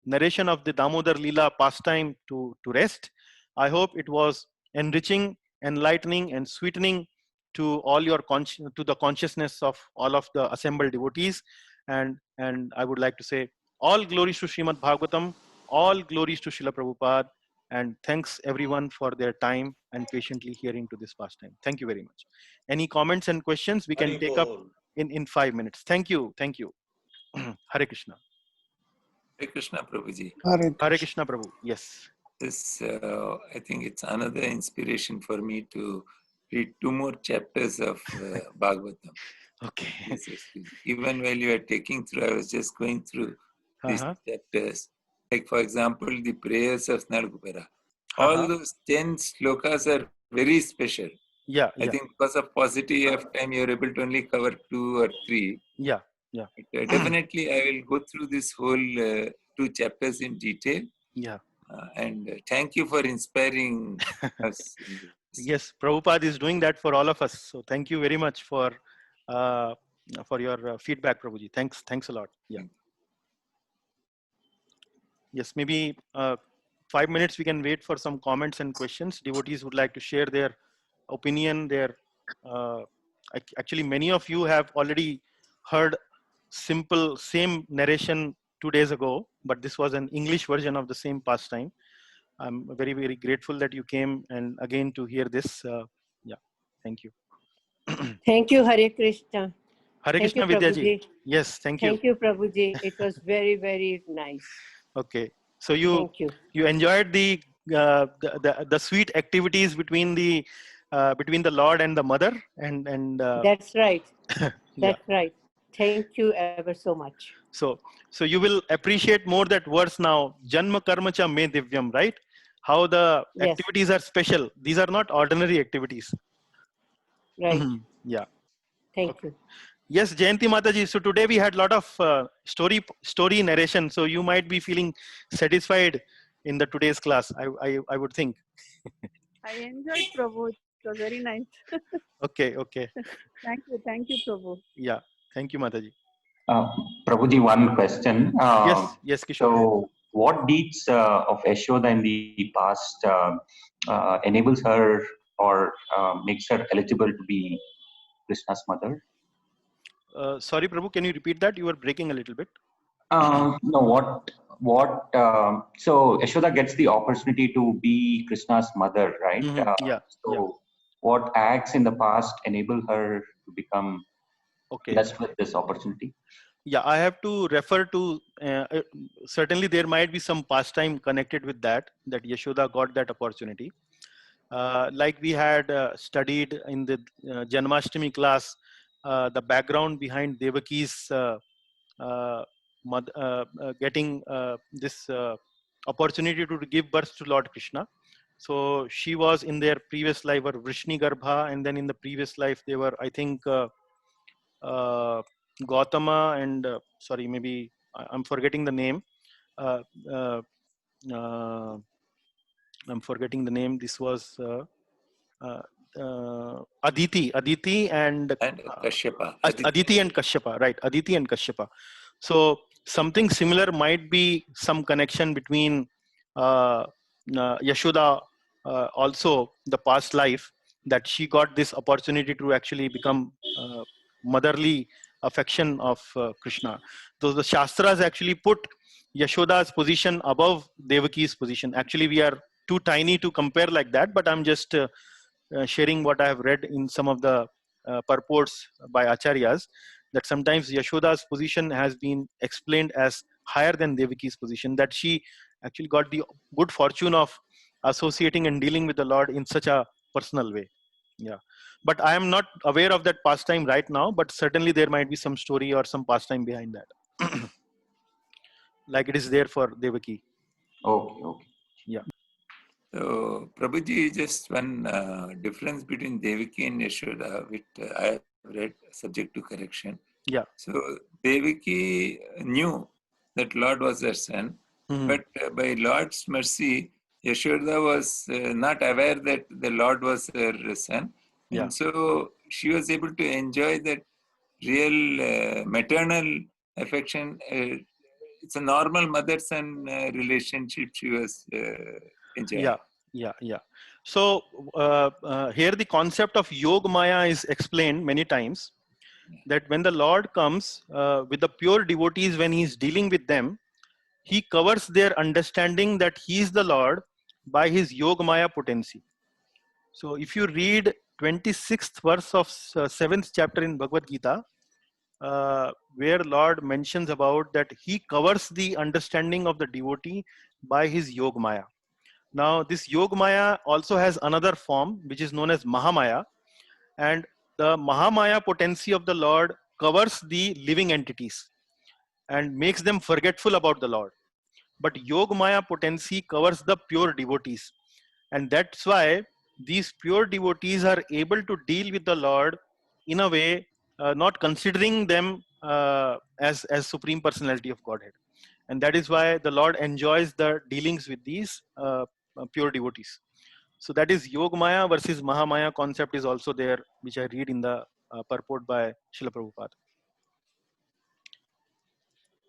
narration of the Damodar Leela pastime to rest. I hope it was enriching, enlightening, and sweetening to all your to the consciousness of all of the assembled devotees. And I would like to say all glories to Srimad Bhagavatam, all glories to Srila Prabhupada, and thanks everyone for their time and patiently hearing to this pastime. Thank you very much. Any comments and questions we can take up in 5 minutes. Thank you. Thank you. Hare Krishna. Hare Krishna, Prabhuji. Hare Krishna, Prabhu. Yes. This, I think it's another inspiration for me to read 2 more chapters of Bhagavatam. Okay. Even while you are taking through, I was just going through these chapters. Like, for example, the prayers of Nalgopera. All those 10 slokas are very special. Yeah. I think because of paucity of time, you're able to only cover 2 or 3. Yeah. But, definitely, I will go through this whole 2 chapters in detail. Yeah. And thank you for inspiring us. Yes, Prabhupada is doing that for all of us. So thank you very much for your feedback, Prabhuji. Thanks a lot. Yeah. Yes, maybe 5 minutes we can wait for some comments and questions. Devotees would like to share their opinion. Actually, many of you have already heard same narration 2 days ago, but this was an English version of the same pastime. I'm very, very grateful that you came and again to hear this. Yeah, thank you. Thank you, Hare Krishna. Hare Krishna, Vidyaji. Yes, thank you. Thank you, Prabhuji. It was very, very nice. Okay, so you enjoyed the sweet activities between the Lord and the Mother, and that's right. That's right. Thank you ever so much. So you will appreciate more that verse now. Janma karma cha me divyam, right? How the activities are special. These are not ordinary activities. Right. Yeah. Thank you. Yes, Jayanti Mataji. So today we had a lot of story narration. So you might be feeling satisfied in the today's class. I would think. I enjoyed, Prabhu. It was very nice. Okay. Thank you, Prabhu. Yeah. Thank you, Mataji. Prabhuji, one question. Yes, Kishore. So, what deeds of Yashoda in the past enables her or makes her eligible to be Krishna's mother? Sorry, Prabhu, can you repeat that? You were breaking a little bit. No, so Yashoda gets the opportunity to be Krishna's mother, right? What acts in the past enable her to become blessed with this opportunity? Yeah, I have to refer to, certainly there might be some pastime connected with that Yashoda got that opportunity. Like we had studied in the Janmashtami class, the background behind Devaki's getting this opportunity to give birth to Lord Krishna. So she was in their previous life were Vrishni Garbha, and then in the previous life they were, I think, Gautama and sorry, maybe I'm forgetting the name. Uh, uh, uh, I'm forgetting the name. This was Aditi and And Kashyapa. Aditi and Kashyapa, right? Aditi and Kashyapa. So something similar might be some connection between Yashoda, also the past life, that she got this opportunity to actually become motherly affection of Krishna. So the Shastras actually put Yashoda's position above Devaki's position. Actually, we are too tiny to compare like that, but I'm just sharing what I have read in some of the purports by Acharyas, that sometimes Yashoda's position has been explained as higher than Devaki's position, that she actually got the good fortune of associating and dealing with the Lord in such a personal way. Yeah. But I am not aware of that pastime right now, but certainly there might be some story or some pastime behind that. Like it is there for Devaki. Okay, okay. Yeah. So, Prabhuji, just one difference between Devaki and Yashoda, which I have read, subject to correction. Yeah. So, Devaki knew that Lord was her son, but by Lord's mercy, Yashoda was not aware that the Lord was her son. Yeah. And so she was able to enjoy that real maternal affection. It's a normal mother-son relationship she was enjoying. Yeah. So here the concept of Yog Maya is explained many times, that when the Lord comes with the pure devotees, when he's dealing with them, he covers their understanding that he is the Lord by his Yog Maya potency. So if you read 26th verse of 7th chapter in Bhagavad Gita, where Lord mentions about that he covers the understanding of the devotee by his Yog Maya. Now this Yog Maya also has another form which is known as Mahamaya, and the Mahamaya potency of the Lord covers the living entities and makes them forgetful about the Lord. But Yog Maya potency covers the pure devotees, and that's why these pure devotees are able to deal with the Lord in a way not considering them as Supreme Personality of Godhead. And that is why the Lord enjoys the dealings with these pure devotees. So that is Yog Maya versus Mahamaya concept is also there, which I read in the purport by Srila Prabhupada.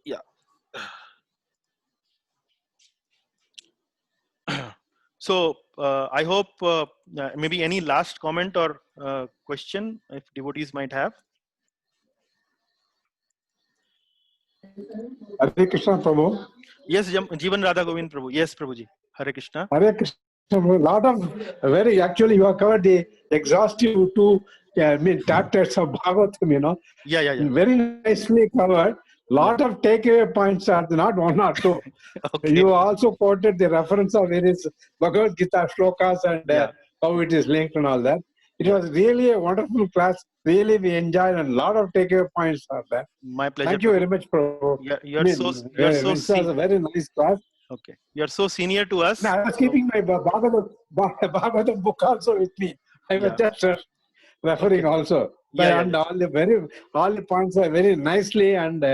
Yeah. So I hope maybe any last comment or question if devotees might have. Hare Krishna, Prabhu. Yes, Jivan Radha Govind Prabhu. Yes, Prabhuji. Hare Krishna. Hare Krishna, Prabhu. Lot of very, actually, you have covered the exhaustive two chapters of Bhagavatam, you know. Yeah. Very nicely covered. Lot of takeaway points are not one or two. Okay. You also quoted the reference of various Bhagavad Gita shlokas and how it is linked and all that. It was really a wonderful class. Really, we enjoyed, and a lot of takeaway points are there. My pleasure. Thank you Prabhu. very much, Prabhu. You're so it was a very nice class. Okay. You're so senior to us. No, I was keeping my Bhagavatam book also with me. I was just referring also. And all the points are very nicely, and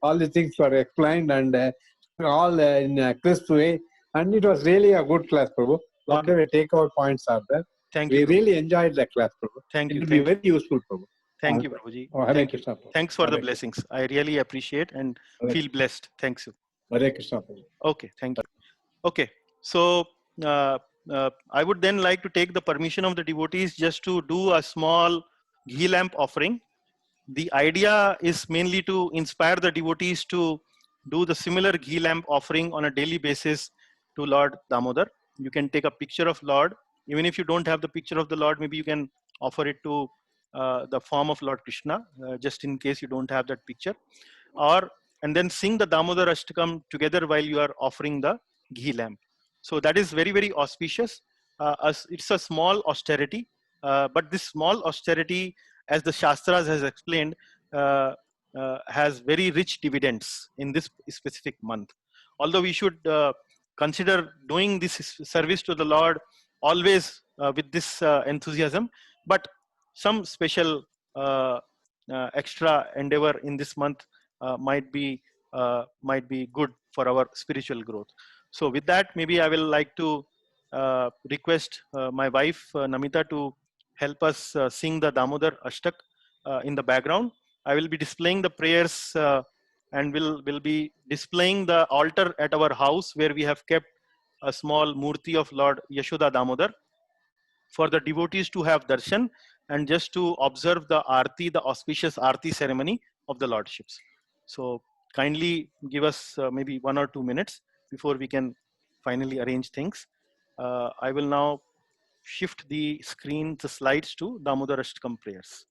all the things were explained, and all in a crisp way. And it was really a good class, Prabhu. Lot of takeout points are there. Thank you. We really enjoyed the class, Prabhu. Thank you. It will be very useful, Prabhu. Thank you, Prabhuji. Hare Krishna, Prabhu. Thanks for the Hare blessings. I really appreciate and feel blessed. Thanks you. Hare Krishna, Prabhu. Okay, thank you. Okay, so I would then like to take the permission of the devotees just to do a small ghee lamp offering. The idea is mainly to inspire the devotees to do the similar ghee lamp offering on a daily basis to Lord Damodar. You can take a picture of Lord. Even if you don't have the picture of the Lord, maybe you can offer it to the form of Lord Krishna, just in case you don't have that picture. or and then sing the Damodar Ashtakam together while you are offering the ghee lamp. So that is very, very auspicious. It's a small austerity, but this small austerity, as the Shastras has explained, has very rich dividends in this specific month. Although we should consider doing this service to the Lord always with this enthusiasm, but some special extra endeavor in this month might be good for our spiritual growth. So with that, maybe I will like to request my wife Namita to help us sing the Damodar Ashtak in the background. I will be displaying the prayers and will be displaying the altar at our house where we have kept a small murti of Lord Yashoda Damodar for the devotees to have darshan and just to observe the arti, the auspicious arti ceremony of the lordships. So kindly give us maybe 1 or 2 minutes before we can finally arrange things. I will now shift the screen, the slides to Damodar Ashtakam prayers.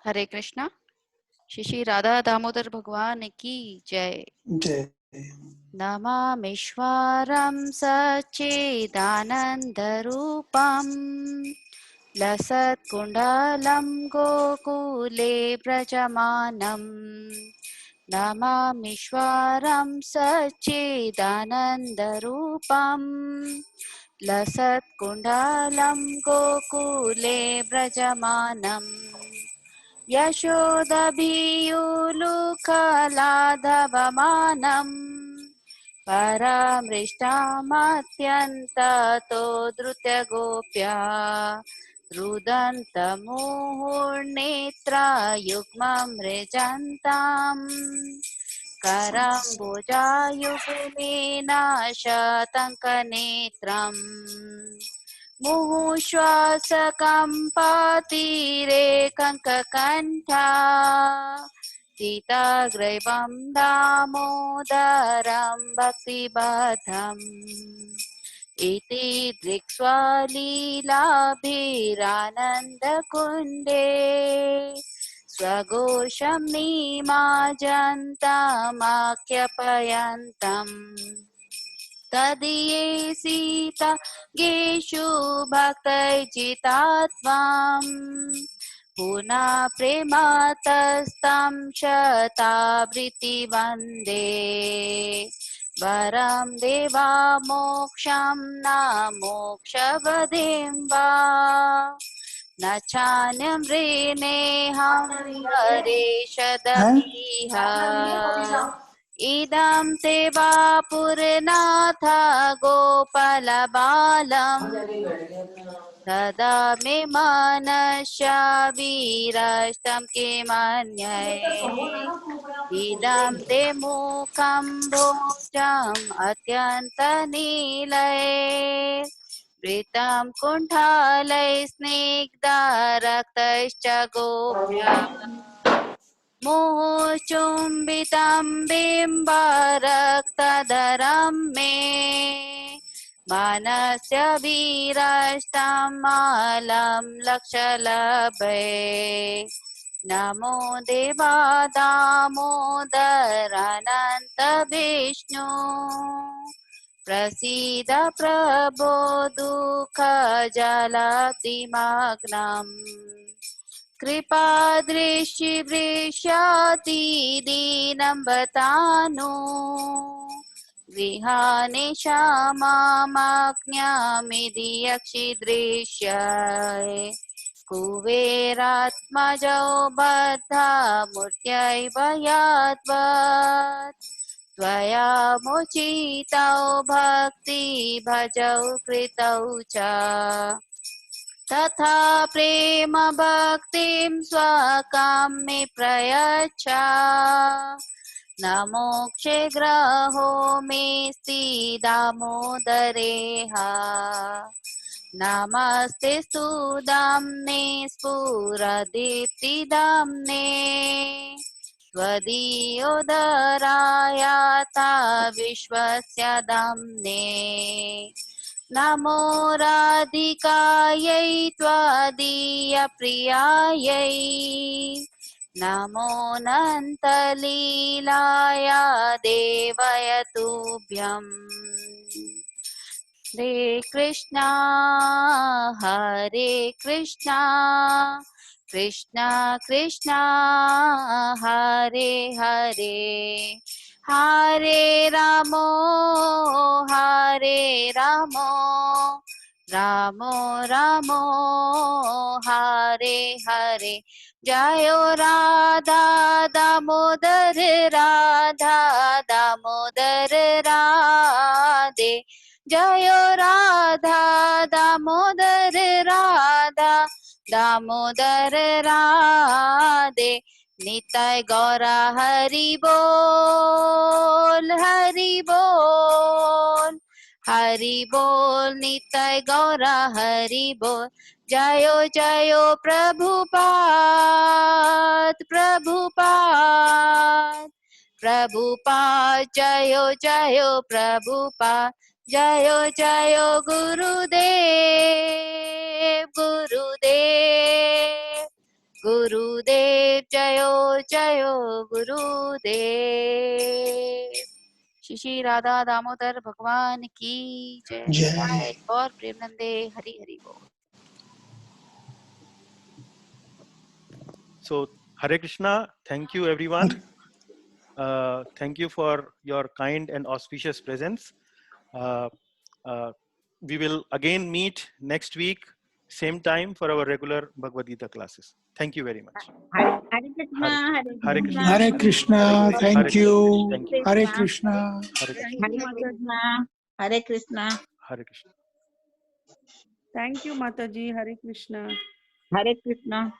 हरे कृष्णा। श्री श्री राधा दामोदर भगवान की जय। जय। नमामीश्वरं सच्चिदानन्दरूपं लसत्कुण्डलं गोकुले व्रजमानं। नमामीश्वरं सच्चिदानन्दरूपं लसत्कुण्डलं गोकुले व्रजमानम्। यशोदभियुलुकलाधवमानम् परमृष्टामत्यन्ततो धृतगोप्या रुदन्तमुहुर्नेत्रयुग्मं मृजन्ताम् करम्बुजायुगलेन शतङ्कनेत्रम्। मुहुश्वासकम्पातीरे कङ्ककण्ठा सीताग्रैवं दामोदरं भक्तिबद्धम्। इति दृक्स्वालीलाभिरानन्दकुण्डे स्वघोषं नीमाजन्तमाख्यपयन्तम्। तदीये सीता गेषु भक्तैर्जितात्मां पुनः प्रेमातस्तं शतावृत्ति वन्दे। वरं देवा मोक्षं न मोक्षवधिं वा न चान्यं वृणेऽहं हरेशदपीह। इदं ते वा पुरनाथ गोपालबालम् तदा मे मनस्य वीरस्तं किमन्ये। इदं ते मूकं भोजम् अत्यन्तनीलये वृतं कुण्ठालैः स्निग्धरक्तैश्च गोप्या। मुहुचुम्बितं बिम्बरक्तधरं मे मनस्य वीरस्तं मालं लक्षलभे। नमो देवा दामोदरानन्त विष्णु प्रसीद प्रभो दुःखजलधिमग्नम्। कृपादृष्टि वृष्यति दीनं बतानु विहाने क्षमामाज्ञामिति यक्षिदृश्याय कुबेरात्मजौ बद्धा मूर्त्यैव याद्वत् त्वया मुचितौ भक्ति भजौ कृतौ च तथा प्रेम भक्तिं स्वकाम्ये प्रयच्छ न मोक्षे ग्रहो मेऽस्ति दामोदरेह नमस्ते सुदाम्ने स्फुरदीप्तिदाम्ने त्वदीयोदरायाता विश्वस्य दाम्ने नमो राधिकायै त्वदीयप्रियायै नमो नन्तलीलाया देवयतुभ्यम् हरे कृष्णा कृष्णा कृष्णा हरे हरे हरे रामो रामो रामो हरे हरे जयो राधा दामोदर राधे जयो राधा दामोदर राधे निताय गौरा हरि बोल निताय गौरा हरि बोल जयो जयो प्रभुपाद जयो जयो प्रभुपाद जयो जयो गुरुदेव जयो जयो गुरुदेव श्री श्री राधा दामोदर भगवान की जय जय और प्रेमनंदे हरि हरि बोल। So Hare Krishna, thank you everyone. Thank you for your kind and auspicious presence. We will again meet next week, same time for our regular Bhagavad Gita classes. Thank you very much. Hare Krishna, Hare Krishna. Hare Krishna. Thank you. Thank you. Hare Krishna. Hare Krishna. Thank you, Mataji. Hare Krishna. Hare Krishna. Thank you, Mataji. Hare Krishna. Hare Krishna.